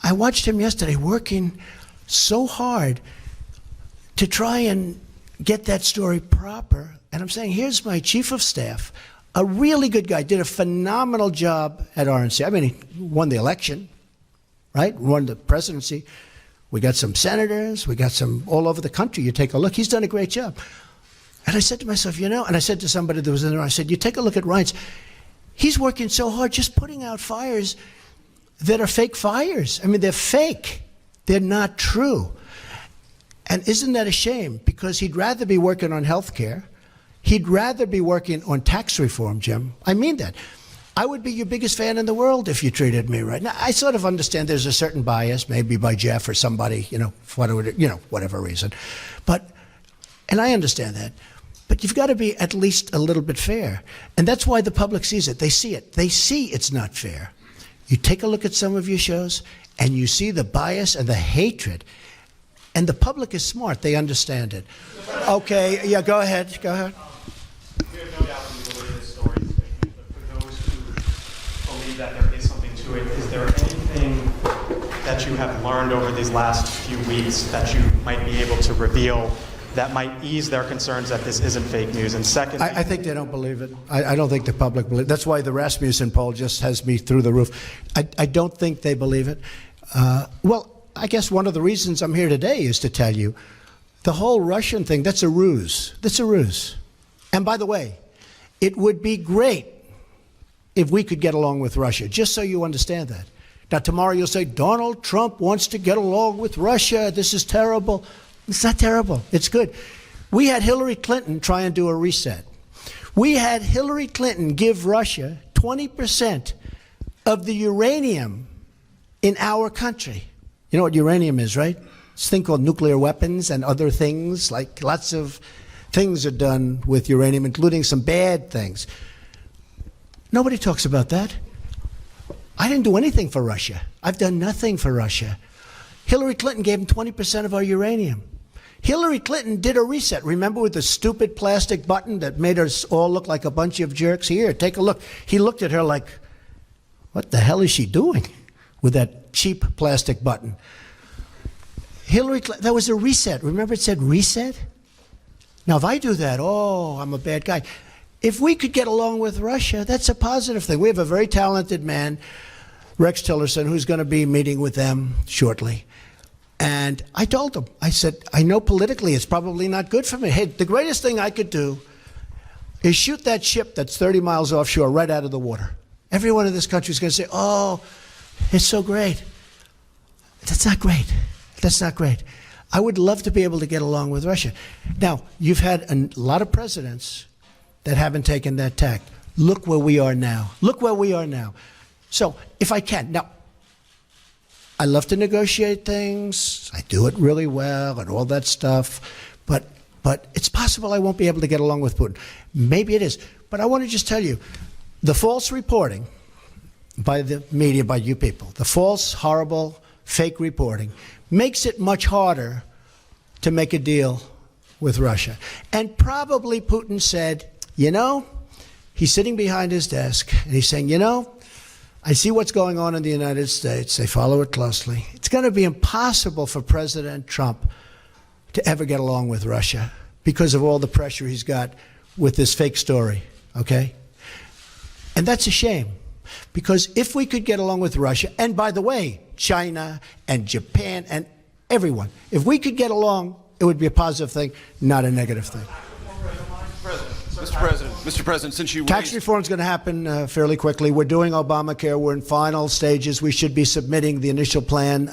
I watched him yesterday working so hard to try and get that story proper. And I'm saying, here's my chief of staff, a really good guy, did a phenomenal job at RNC. I mean, he won the election, right? Won the presidency. We got some senators. We got some all over the country. You take a look. He's done a great job. And I said to myself, and I said to somebody that was in there, I said, you take a look at Reince. He's working so hard just putting out fires that are fake fires. I mean, they're fake. They're not true. And isn't that a shame? Because he'd rather be working on health care. He'd rather be working on tax reform, Jim. I mean that. I would be your biggest fan in the world if you treated me right. Now, I sort of understand there's a certain bias, maybe by Jeff or somebody, for whatever reason. And I understand that. But you've got to be at least a little bit fair. And that's why the public sees it. They see it. They see it's not fair. You take a look at some of your shows, and you see the bias and the hatred. And the public is smart. They understand it. Okay, yeah, go ahead. We have no doubt that you believe this story is fake news, but for those who believe that there is something to it, is there anything that you have learned over these last few weeks that you might be able to reveal that might ease their concerns that this isn't fake news? And second, I think they don't believe it. I don't think the public believes it. That's why the Rasmussen poll just has me through the roof. I don't think they believe it. Well, I guess one of the reasons I'm here today is to tell you the whole Russian thing, that's a ruse. That's a ruse. And by the way, it would be great if we could get along with Russia, just so you understand that. Now, tomorrow you'll say, Donald Trump wants to get along with Russia. This is terrible. It's not terrible. It's good. We had Hillary Clinton try and do a reset. We had Hillary Clinton give Russia 20% of the uranium in our country. You know what uranium is, right? It's a thing called nuclear weapons and other things, like lots of things are done with uranium, including some bad things. Nobody talks about that. I didn't do anything for Russia. I've done nothing for Russia. Hillary Clinton gave them 20% of our uranium. Hillary Clinton did a reset. Remember with the stupid plastic button that made us all look like a bunch of jerks? Here, take a look. He looked at her like, what the hell is she doing with that cheap plastic button? Hillary Clinton, that was a reset. Remember it said reset? Now, if I do that, I'm a bad guy. If we could get along with Russia, that's a positive thing. We have a very talented man, Rex Tillerson, who's going to be meeting with them shortly. And I told him, I said, I know politically it's probably not good for me. Hey, the greatest thing I could do is shoot that ship that's 30 miles offshore right out of the water. Everyone in this country is going to say, oh, it's so great. That's not great. That's not great. I would love to be able to get along with Russia. Now, you've had a lot of presidents that haven't taken that tack. Look where we are now. Look where we are now. So, if I can, now, I love to negotiate things. I do it really well and all that stuff. But it's possible I won't be able to get along with Putin. Maybe it is. But I want to just tell you, the false reporting by the media, by you people, the false, horrible, fake reporting makes it much harder to make a deal with Russia. And probably Putin said, he's sitting behind his desk and he's saying, I see what's going on in the United States. They follow it closely. It's going to be impossible for President Trump to ever get along with Russia because of all the pressure he's got with this fake story, okay? And that's a shame, because if we could get along with Russia, and by the way, China and Japan and everyone, if we could get along, it would be a positive thing, not a negative thing. Mr. President, since you Tax reform is going to happen fairly quickly. We're doing Obamacare. We're in final stages. We should be submitting the initial plan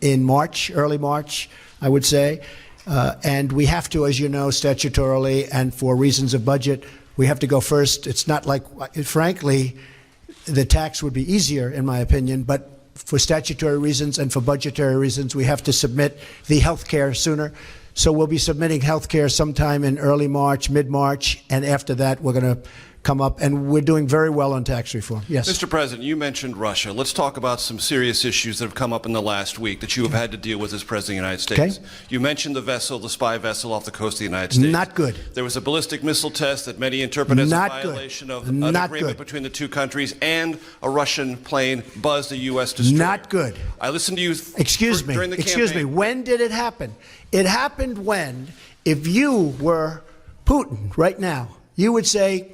in March, early March, I would say. And we have to, as you know, statutorily and for reasons of budget, we have to go first. It's not like, frankly, the tax would be easier, in my opinion, but for statutory reasons and for budgetary reasons, we have to submit the health care sooner. So we'll be submitting health care sometime in early March, mid-March, and after that, we're going to come up, and we're doing very well on tax reform. Yes. Mr. President, you mentioned Russia. Let's talk about some serious issues that have come up in the last week that you have had to deal with as President of the United States. Okay. You mentioned the vessel, the spy vessel off the coast of the United States. Not good. There was a ballistic missile test that many interpret as Not a good. violation of an Not agreement good. between the two countries, and a Russian plane buzzed a U.S. destroyer. Not good. I listened to you during the Excuse me. campaign. When did it happen? It happened when, if you were Putin right now, you would say,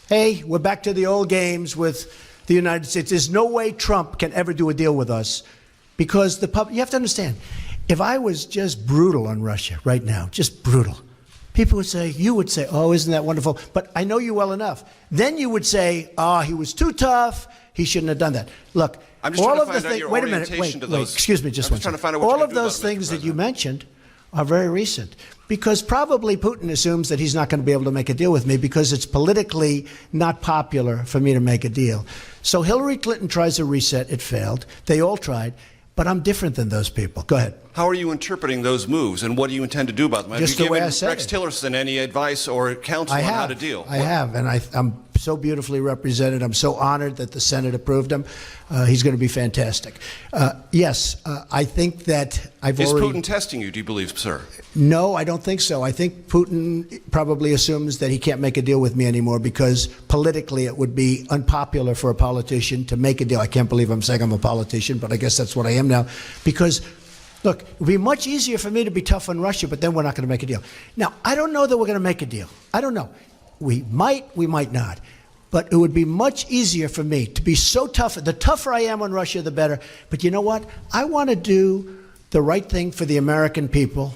hey, we're back to the old games with the United States. There's no way Trump can ever do a deal with us because the public, you have to understand, if I was just brutal on Russia right now, just brutal, people would say, you would say, oh, isn't that wonderful? But I know you well enough. Then you would say, oh, he was too tough. He shouldn't have done that. Look, I'm just all trying to of the find out things, your wait a minute, orientation wait, to those. excuse me just I'm one just trying to second. find out what All you're of gonna do those about it, Mr. things that you President. mentioned are very recent because probably Putin assumes that he's not going to be able to make a deal with me because it's politically not popular for me to make a deal. So Hillary Clinton tries a reset. It failed. They all tried. But I'm different than those people. Go ahead. How are you interpreting those moves, and what do you intend to do about them? Have Just you the way given I said Rex it. Tillerson any advice or counsel I on have. how to deal? I have, and I'm so beautifully represented. I'm so honored that the Senate approved him. He's going to be fantastic. Yes, I think that I've Is already... Putin testing you, do you believe, sir? No, I don't think so. I think Putin probably assumes that he can't make a deal with me anymore because politically it would be unpopular for a politician to make a deal. I can't believe I'm saying I'm a politician, but I guess that's what I am now. Because, look, it would be much easier for me to be tough on Russia, but then we're not going to make a deal. Now, I don't know that we're going to make a deal. I don't know. We might not. But it would be much easier for me to be so tough. The tougher I am on Russia, the better. But you know what? I want to do the right thing for the American people.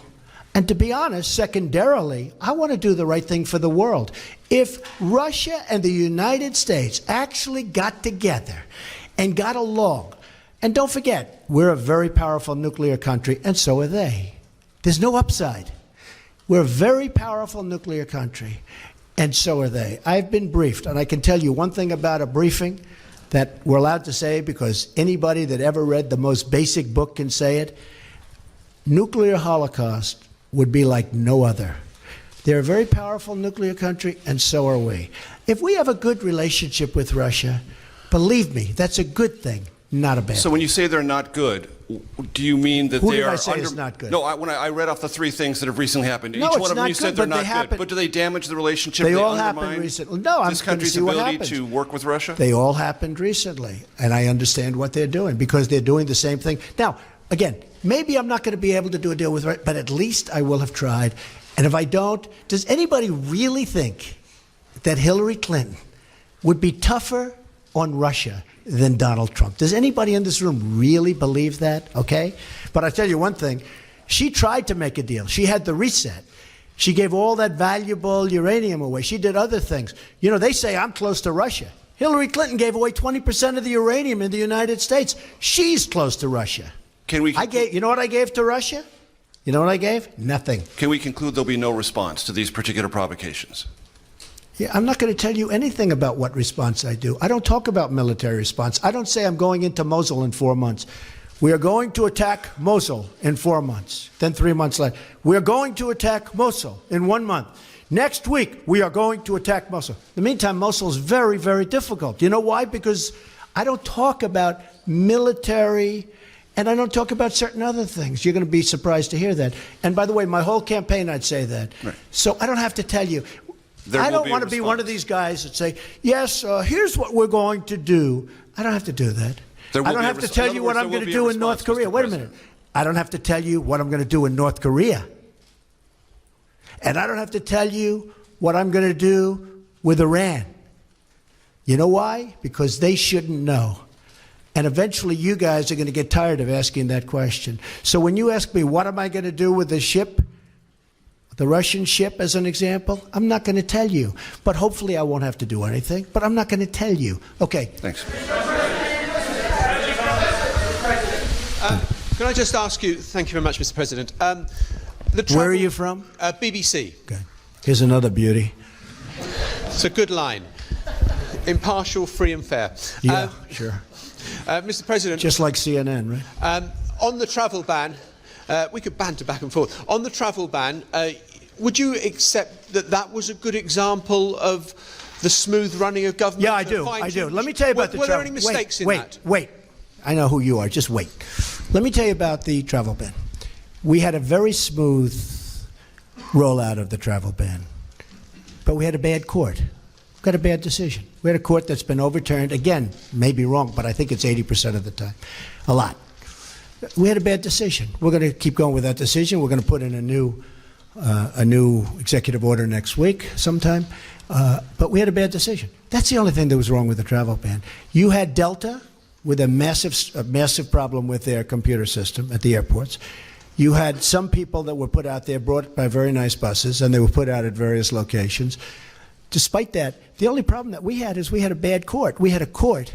And to be honest, secondarily, I want to do the right thing for the world. If Russia and the United States actually got together and got along, and don't forget, we're a very powerful nuclear country, and so are they. There's no upside. We're a very powerful nuclear country, and so are they. I've been briefed, and I can tell you one thing about a briefing that we're allowed to say because anybody that ever read the most basic book can say it. Nuclear holocaust would be like no other. They're a very powerful nuclear country, and so are we. If we have a good relationship with Russia, believe me, that's a good thing, not a bad So thing. when you say they're not good, do you mean that Who they did are I say under... is not good? No, when I read off the three things that have recently happened. No, Each it's one of them not you said good, they're but they not happen. good. But do they damage the relationship? They Do all undermine happened recently. No, I'm this going to country's see what ability happens. to work with Russia? They all happened recently, and I understand what they're doing because they're doing the same thing. Now, again, maybe I'm not going to be able to do a deal with Russia, but at least I will have tried. And if I don't, does anybody really think that Hillary Clinton would be tougher on Russia than Donald Trump? Does anybody in this room really believe that? Okay? But I tell you one thing, she tried to make a deal. She had the reset. She gave all that valuable uranium away. She did other things. You know, they say I'm close to Russia. Hillary Clinton gave away 20% of the uranium in the United States. She's close to Russia. Can we? You know what I gave to Russia? You know what I gave? Nothing. Can we conclude there'll be no response to these particular provocations? Yeah, I'm not going to tell you anything about what response I do. I don't talk about military response. I don't say I'm going into Mosul in 4 months. We are going to attack Mosul in 4 months. Then 3 months later, we are going to attack Mosul in 1 month. Next week, we are going to attack Mosul. In the meantime, Mosul is very, very difficult. You know why? Because I don't talk about military, and I don't talk about certain other things. You're going to be surprised to hear that. And by the way, my whole campaign, I'd say that. Right. So I don't have to tell you. There I will don't be a want to be one of response. these guys that say, yes, here's what we're going to do. I don't have to do that. There will I don't be a have to res- tell in you other what words, I'm there going will to be do a in North response, Korea. Mr. Wait a minute. President. I don't have to tell you what I'm going to do in North Korea. And I don't have to tell you what I'm going to do with Iran. You know why? Because they shouldn't know. And eventually you guys are going to get tired of asking that question. So when you ask me, what am I going to do with the ship, the Russian ship as an example, I'm not going to tell you. But hopefully I won't have to do anything. But I'm not going to tell you. Okay. Thanks. Can I just ask you, thank you very much, Mr. President. Where are you from? BBC. Okay. Here's another beauty. It's a good line. Impartial, free and fair. Yeah, sure. Mr. President, Just like CNN, right? on the travel ban, we could banter back and forth. On the travel ban, would you accept that that was a good example of the smooth running of government? Yeah, I do. Let me tell you about the travel. Were there any mistakes in that? Wait. I know who you are. Just wait. Let me tell you about the travel ban. We had a very smooth rollout of the travel ban, but we had a bad court. We got a bad decision. We had a court that's been overturned, again, maybe wrong, but I think it's 80% of the time. A lot. We had a bad decision. We're going to keep going with that decision. We're going to put in a new executive order next week sometime. But we had a bad decision. That's the only thing that was wrong with the travel ban. You had Delta with a massive problem with their computer system at the airports. You had some people that were put out there, brought by very nice buses, and they were put out at various locations. Despite that, the only problem that we had is we had a bad court. We had a court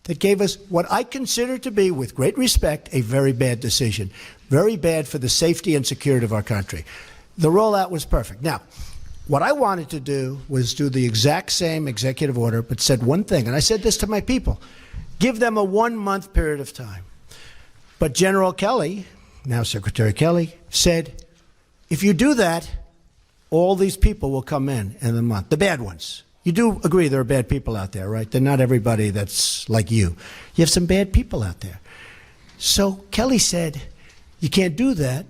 that gave us what I consider to be, with great respect, a very bad decision. Very bad for the safety and security of our country. The rollout was perfect. Now, what I wanted to do was do the exact same executive order, but said one thing, and I said this to my people: give them a 1-month period of time. But General Kelly, now Secretary Kelly, said, if you do that, all these people will come in the month, the bad ones. You do agree there are bad people out there, right? They're not everybody that's like you. You have some bad people out there. So Kelly said, you can't do that.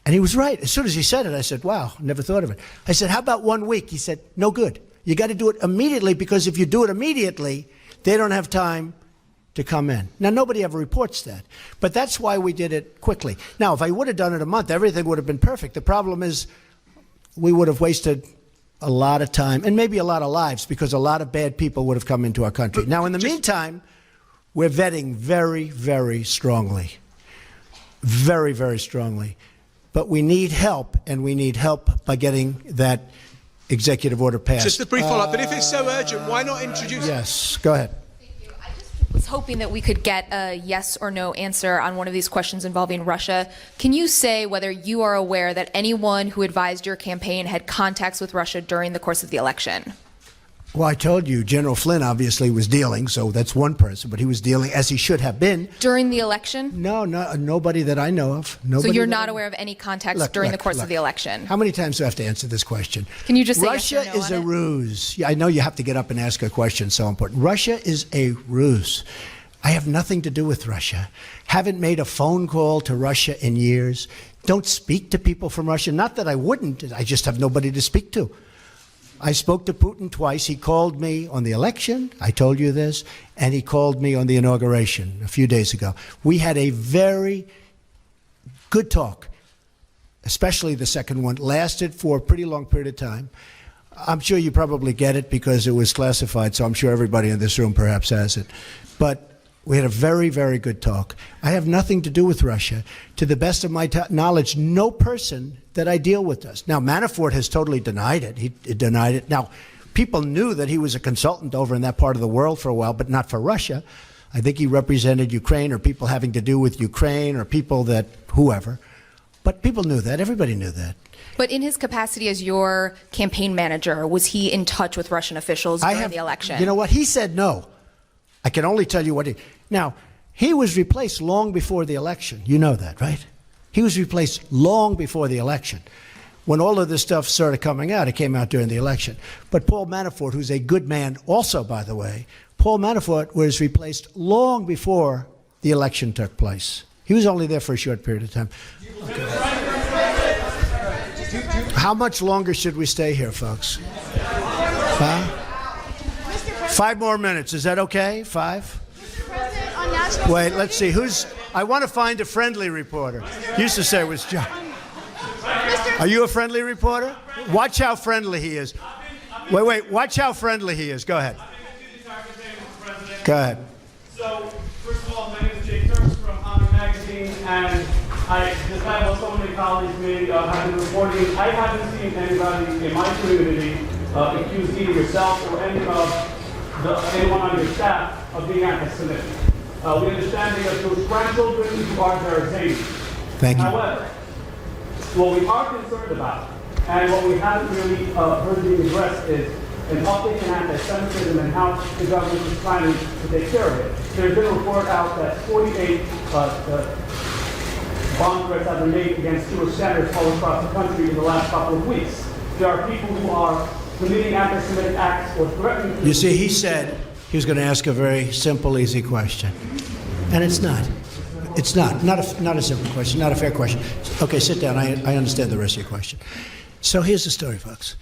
And he was right. As soon as he said it, I said, wow, never thought of it. I said, how about 1 week? He said, no good. You got to do it immediately, because if you do it immediately, they don't have time to come in. Now, nobody ever reports that. But that's why we did it quickly. Now, if I would have done it a month, everything would have been perfect. The problem is we would have wasted a lot of time and maybe a lot of lives, because a lot of bad people would have come into our country. Now, in the meantime, we're vetting very, very strongly. Very, very strongly. But we need help, and we need help by getting that executive order passed. Just a brief follow-up, but if it's so urgent, why not introduce... Yes, go ahead. I was hoping that we could get a yes or no answer on one of these questions involving Russia. Can you say whether you are aware that anyone who advised your campaign had contacts with Russia during the course of the election? Well, I told you, General Flynn obviously was dealing, so that's one person, but he was dealing as he should have been. During the election? No, nobody that I know of. Nobody. So you're not aware of any contacts during the course of the election? How many times do I have to answer this question? Can you just say Russia yes or no is on a it? ruse. Yeah, I know you have to get up and ask a question, so important. Russia is a ruse. I have nothing to do with Russia. Haven't made a phone call to Russia in years. Don't speak to people from Russia. Not that I wouldn't. I just have nobody to speak to. I spoke to Putin twice. He called me on the election, I told you this, and he called me on the inauguration a few days ago. We had a very good talk, especially the second one. Lasted for a pretty long period of time. I'm sure you probably get it because it was classified, so I'm sure everybody in this room perhaps has it. But we had a very, very good talk. I have nothing to do with Russia. To the best of my knowledge, no person that I deal with does. Now, Manafort has totally denied it. He denied it. Now, people knew that he was a consultant over in that part of the world for a while, but not for Russia. I think he represented Ukraine or people having to do with Ukraine or people that, whoever. But people knew that. Everybody knew that. But in his capacity as your campaign manager, was he in touch with Russian officials during the election? You know what? He said no. I can only tell you what he... Now, he was replaced long before the election. You know that, right? He was replaced long before the election. When all of this stuff started coming out, it came out during the election. But Paul Manafort, who's a good man also, by the way, Paul Manafort was replaced long before the election took place. He was only there for a short period of time. Okay. How much longer should we stay here, folks? Huh? 5 more minutes. Is that okay? 5? Wait, let's see. I want to find a friendly reporter. Used to say it was John. Are you a friendly reporter? Watch how friendly he is. Wait. Watch how friendly he is. Go ahead. Go ahead. So, first of all, my name is Jake Turks from Omni Magazine, and despite what so many colleagues may have been reporting, I haven't seen anybody in my community accuse either yourself or anyone on your staff of being anti-Semitic. We understand that you have 2 grandchildren who are very zany. Thank you. However, What we are concerned about, and what we haven't really heard being addressed, is an uptick in anti-Semitism and how the government is planning to take care of it. There's been a report out that 48 bomb threats have been made against Jewish centers all across the country in the last couple of weeks. There are people who are committing anti-Semitic acts or threatening to. You see, he said he was going to ask a very simple, easy question. And it's not. It's not. Not a simple question, not a fair question. Okay, sit down. I understand the rest of your question. So here's the story, folks.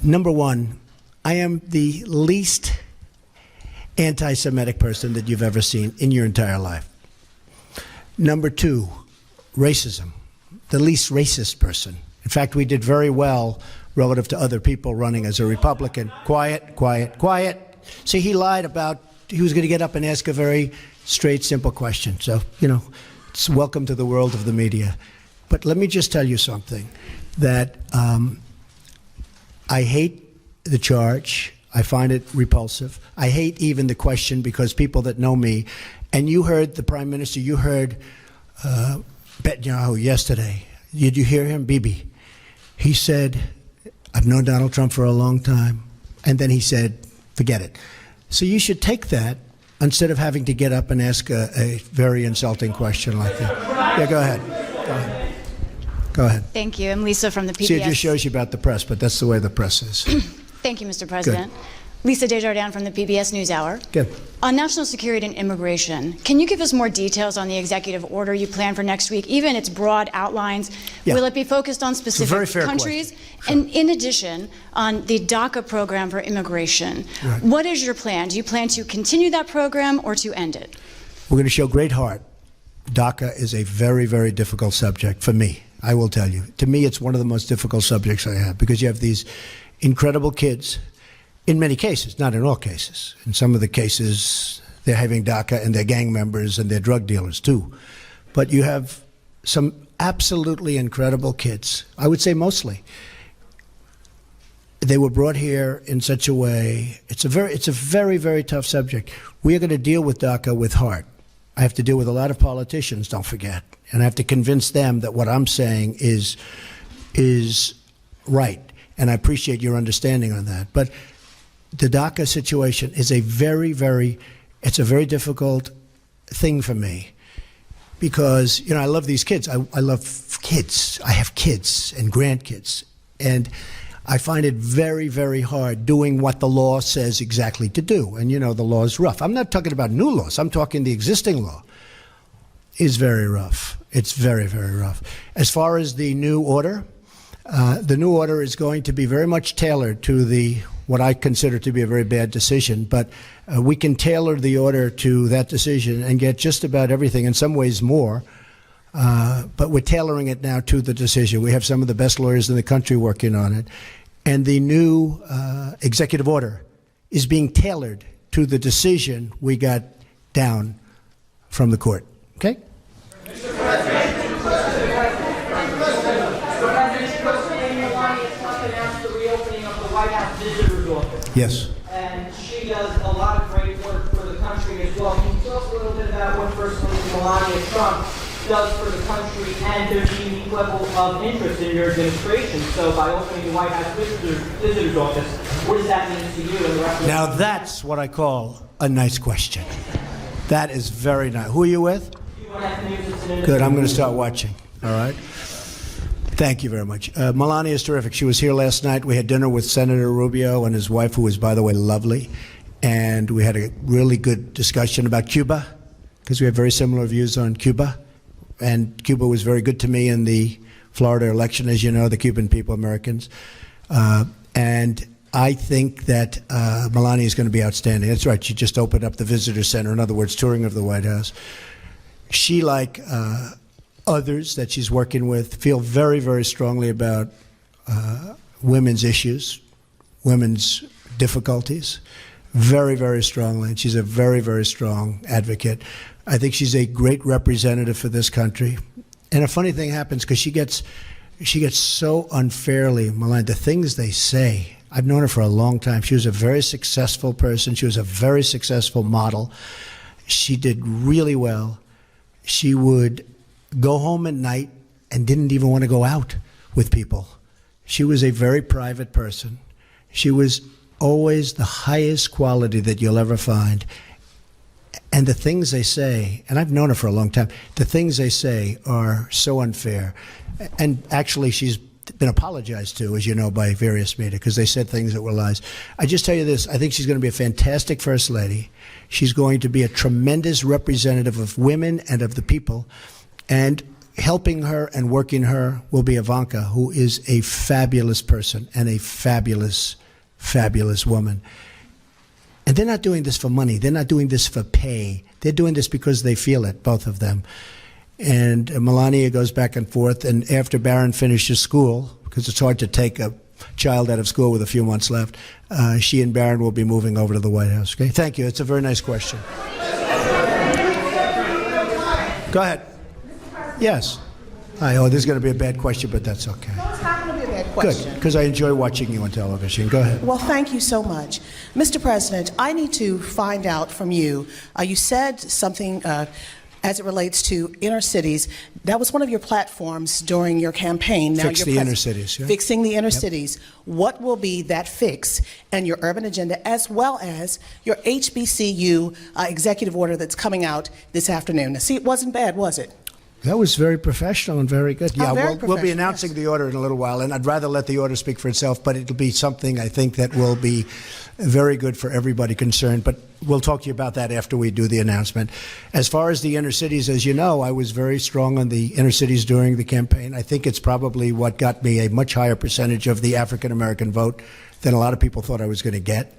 Number one, I am the least anti-Semitic person that you've ever seen in your entire life. Number two, racism. The least racist person. In fact, we did very well relative to other people running as a Republican. Quiet, quiet, quiet. See, he lied about, he was going to get up and ask a very straight, simple question. So, you know, it's welcome to the world of the media. But let me just tell you something, that I hate the charge. I find it repulsive. I hate even the question, because people that know me, and you heard the Prime Minister, you heard Netanyahu yesterday. Did you hear him? Bibi. He said, I've known Donald Trump for a long time. And then he said, forget it. So you should take that instead of having to get up and ask a very insulting question like that. Yeah, go ahead. Go ahead. Go ahead. Thank you. I'm Lisa from the PBS. See, it just shows you about the press, but that's the way the press is. Thank you, Mr. President. Lisa Desjardins from the PBS NewsHour. Good. On national security and immigration, can you give us more details on the executive order you plan for next week, even its broad outlines? Yeah. Will it be focused on specific countries? Sure. And in addition, on the DACA program for immigration, Right. What is your plan? Do you plan to continue that program or to end it? We're going to show great heart. DACA is a very, very difficult subject for me, I will tell you. To me, it's one of the most difficult subjects I have, because you have these incredible kids. In many cases, not in all cases. In some of the cases, they're having DACA and they're gang members and they're drug dealers too. But you have some absolutely incredible kids. I would say mostly. They were brought here in such a way. It's a very, very tough subject. We are going to deal with DACA with heart. I have to deal with a lot of politicians, don't forget. And I have to convince them that what I'm saying is right. And I appreciate your understanding on that. But the DACA situation is a very, very difficult thing for me, because, you know, I love these kids. I love kids. I have kids and grandkids. And I find it very, very hard doing what the law says exactly to do. And, you know, the law is rough. I'm not talking about new laws. I'm talking the existing law is very rough. It's very, very rough. As far as the new order is going to be very much tailored to what I consider to be a very bad decision, but we can tailor the order to that decision and get just about everything, in some ways more, but we're tailoring it now to the decision. We have some of the best lawyers in the country working on it, and the new executive order is being tailored to the decision we got down from the court. Okay? Mr. President, announced the reopening of the White House Visitor's Office. Yes. And she does a lot of great work for the country as well. Can you tell us a little bit about what First Lady Melania Trump does for the country, and there's a unique level of interest in your administration? So by opening the White House Visitor's Office, what does that mean to you and the rest of the Now that's what I call a nice question. That is very nice. Who are you with? Good, I'm going to start watching. All right. Thank you very much. Melania is terrific. She was here last night. We had dinner with Senator Rubio and his wife, who is, by the way, lovely. And we had a really good discussion about Cuba, because we have very similar views on Cuba. And Cuba was very good to me in the Florida election, as you know, the Cuban people, Americans. And I think that Melania is going to be outstanding. That's right. She just opened up the visitor center. In other words, touring of the White House. She, like others that she's working with, feel very, very strongly about women's issues, women's difficulties, very, very strongly. And she's a very, very strong advocate. I think she's a great representative for this country. And a funny thing happens, because she gets so unfairly maligned. The things they say, I've known her for a long time. She was a very successful person. She was a very successful model. She did really well. She would go home at night and didn't even want to go out with people. She was a very private person. She was always the highest quality that you'll ever find. And the things they say, and I've known her for a long time, the things they say are so unfair. And actually, she's been apologized to, as you know, by various media, because they said things that were lies. I just tell you this, I think she's going to be a fantastic First Lady. She's going to be a tremendous representative of women and of the people. And helping her and working her will be Ivanka, who is a fabulous person and a fabulous, fabulous woman. And they're not doing this for money. They're not doing this for pay. They're doing this because they feel it, both of them. And Melania goes back and forth. And after Barron finishes school, because it's hard to take a child out of school with a few months left, she and Barron will be moving over to the White House. Okay? Thank you. It's a very nice question. Go ahead. Yes. Oh, this is going to be a bad question, but that's okay. No, it's not going to be a bad question. Good, because I enjoy watching you on television. Go ahead. Well, thank you so much. Mr. President, I need to find out from you, you said something as it relates to inner cities. That was one of your platforms during your campaign. Now Fix the inner cities. Yeah? Fixing the inner cities. What will be that fix in your urban agenda, as well as your HBCU executive order that's coming out this afternoon? Now, see, it wasn't bad, was it? That was very professional and very good. Yeah, very we'll be announcing the order in a little while, and I'd rather let the order speak for itself, but it'll be something I think that will be very good for everybody concerned. But we'll talk to you about that after we do the announcement. As far as the inner cities, as you know, I was very strong on the inner cities during the campaign. I think it's probably what got me a much higher percentage of the African-American vote than a lot of people thought I was going to get.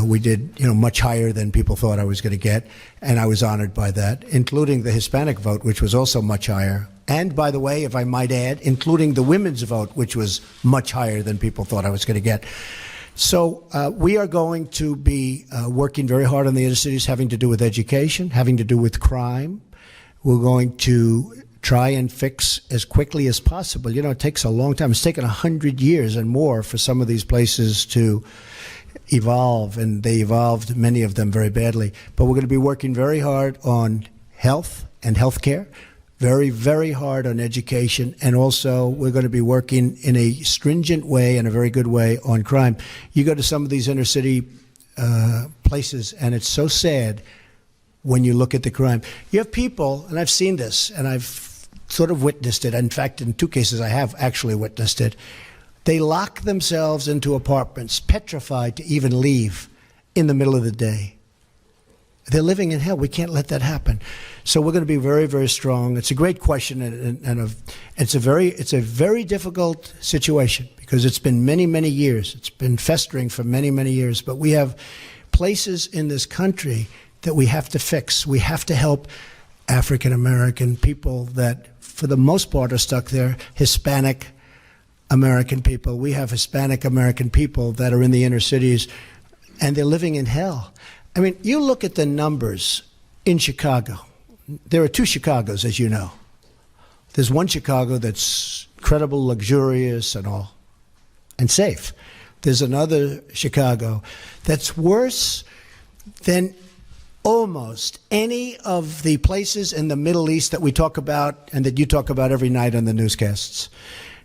We did, much higher than people thought I was going to get, and I was honored by that, including the Hispanic vote, which was also much higher. And, by the way, if I might add, including the women's vote, which was much higher than people thought I was going to get. So we are going to be working very hard on the inner cities, having to do with education, having to do with crime. We're going to try and fix as quickly as possible. It takes a long time. It's taken 100 years and more for some of these places to evolve, and they evolved, many of them, very badly. But we're going to be working very hard on health and health care, very, very hard on education, and also we're going to be working in a stringent way and a very good way on crime. You go to some of these inner city places, and it's so sad when you look at the crime. You have people, and I've seen this, and I've sort of witnessed it. In fact, in 2 cases, I have actually witnessed it. They lock themselves into apartments, petrified to even leave in the middle of the day. They're living in hell. We can't let that happen. So we're going to be very, very strong. It's a great question, and it's a very difficult situation because it's been many, many years. It's been festering for many, many years. But we have places in this country that we have to fix. We have to help African American people that, for the most part, are stuck there. Hispanic American people. We have Hispanic American people that are in the inner cities, and they're living in hell. I mean, you look at the numbers in Chicago. There are 2 Chicagos, as you know. There's one Chicago that's incredible, luxurious, and all, and safe. There's another Chicago that's worse than almost any of the places in the Middle East that we talk about and that you talk about every night on the newscasts.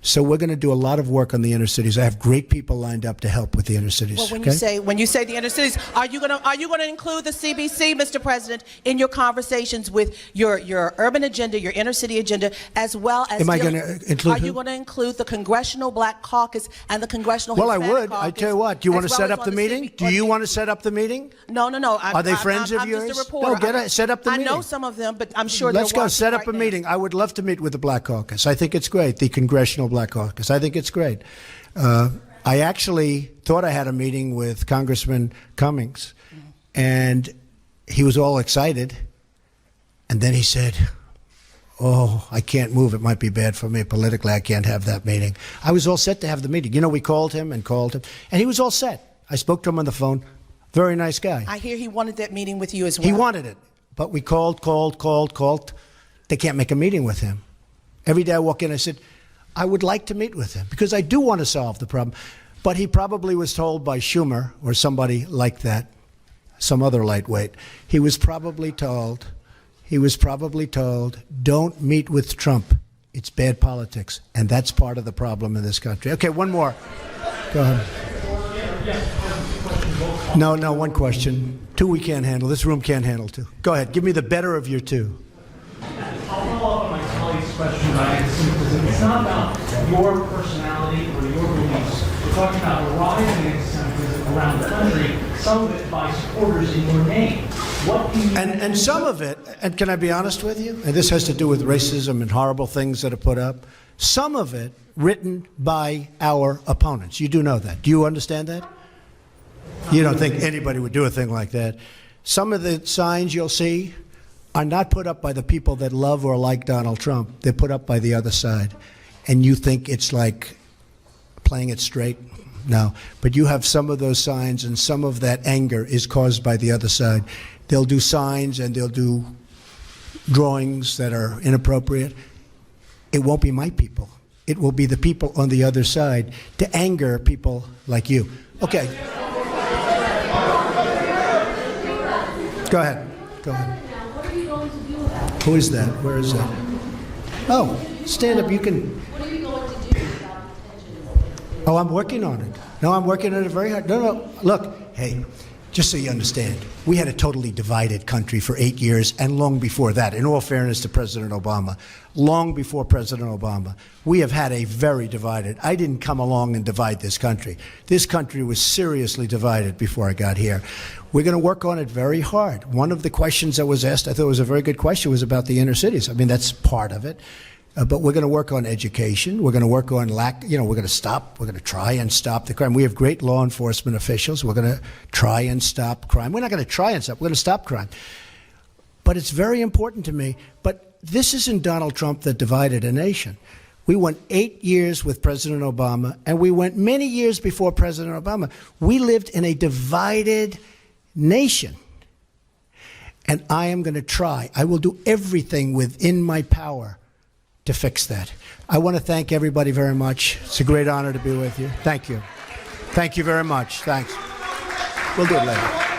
So we're going to do a lot of work on the inner cities. I have great people lined up to help with the inner cities. Well, when you say the inner cities, are you going to include the CBC, Mr. President, in your conversations with your urban agenda, your inner city agenda, as well as? Am I going to include? Are you going to include the Congressional Black Caucus and the Congressional Hispanic Well, I would. Caucus, I tell you what. Do you want to set up the meeting? Do you want to set up the meeting? No. Are they friends of yours? I'm just a reporter. No, set up the meeting. I know some of them, but I'm sure. Let's go set up a meeting. I would love to meet with the Black Caucus. I think it's great. The Congressional Black Caucus. I think it's great. I actually thought I had a meeting with Congressman Cummings, and he was all excited. And then he said, "Oh, I can't move. It might be bad for me politically. I can't have that meeting." I was all set to have the meeting. We called him, and he was all set. I spoke to him on the phone. Very nice guy. I hear he wanted that meeting with you as well. He wanted it, but we called. They can't make a meeting with him. Every day I walk in, I said, I would like to meet with him because I do want to solve the problem. But he probably was told by Schumer or somebody like that, some other lightweight, he was probably told, don't meet with Trump. It's bad politics, and that's part of the problem in this country. Okay, one more. Go ahead. No, one question. Two we can't handle. This room can't handle two. Go ahead. Give me the better of your two. I'll follow up on my colleague's question about anti-Semitism. It's not about your personality or your beliefs. We're talking about a rise in anti-Semitism around the country, some of it by supporters in your name. What do you... And some of it, and can I be honest with you? And this has to do with racism and horrible things that are put up. Some of it written by our opponents. You do know that. Do you understand that? You don't think anybody would do a thing like that. Some of the signs you'll see are not put up by the people that love or like Donald Trump. They're put up by the other side. And you think it's like playing it straight? No. But you have some of those signs, and some of that anger is caused by the other side. They'll do signs and they'll do drawings that are inappropriate. It won't be my people. It will be the people on the other side to anger people like you. Okay. Go ahead. Go ahead. What are you going to do about it? Who is that? Where is that? Oh, stand up. You can. What are you going to do about detention? Oh, I'm working on it. No, I'm working on it very hard. No. Look, hey, just so you understand, we had a totally divided country for 8 years, and long before that, in all fairness to President Obama, long before President Obama, we have had a very divided. I didn't come along and divide this country. This country was seriously divided before I got here. We're going to work on it very hard. One of the questions that was asked, I thought was a very good question, was about the inner cities. I mean, that's part of it. But we're going to work on education. We're going to work on we're going to try and stop the crime. We have great law enforcement officials. We're going to try and stop crime. We're not going to try and stop, we're going to stop crime. But it's very important to me. But this isn't Donald Trump that divided a nation. We went 8 years with President Obama, and we went many years before President Obama. We lived in a divided nation. And I am going to try. I will do everything within my power to fix that. I want to thank everybody very much. It's a great honor to be with you. Thank you. Thank you very much. Thanks. We'll do it later.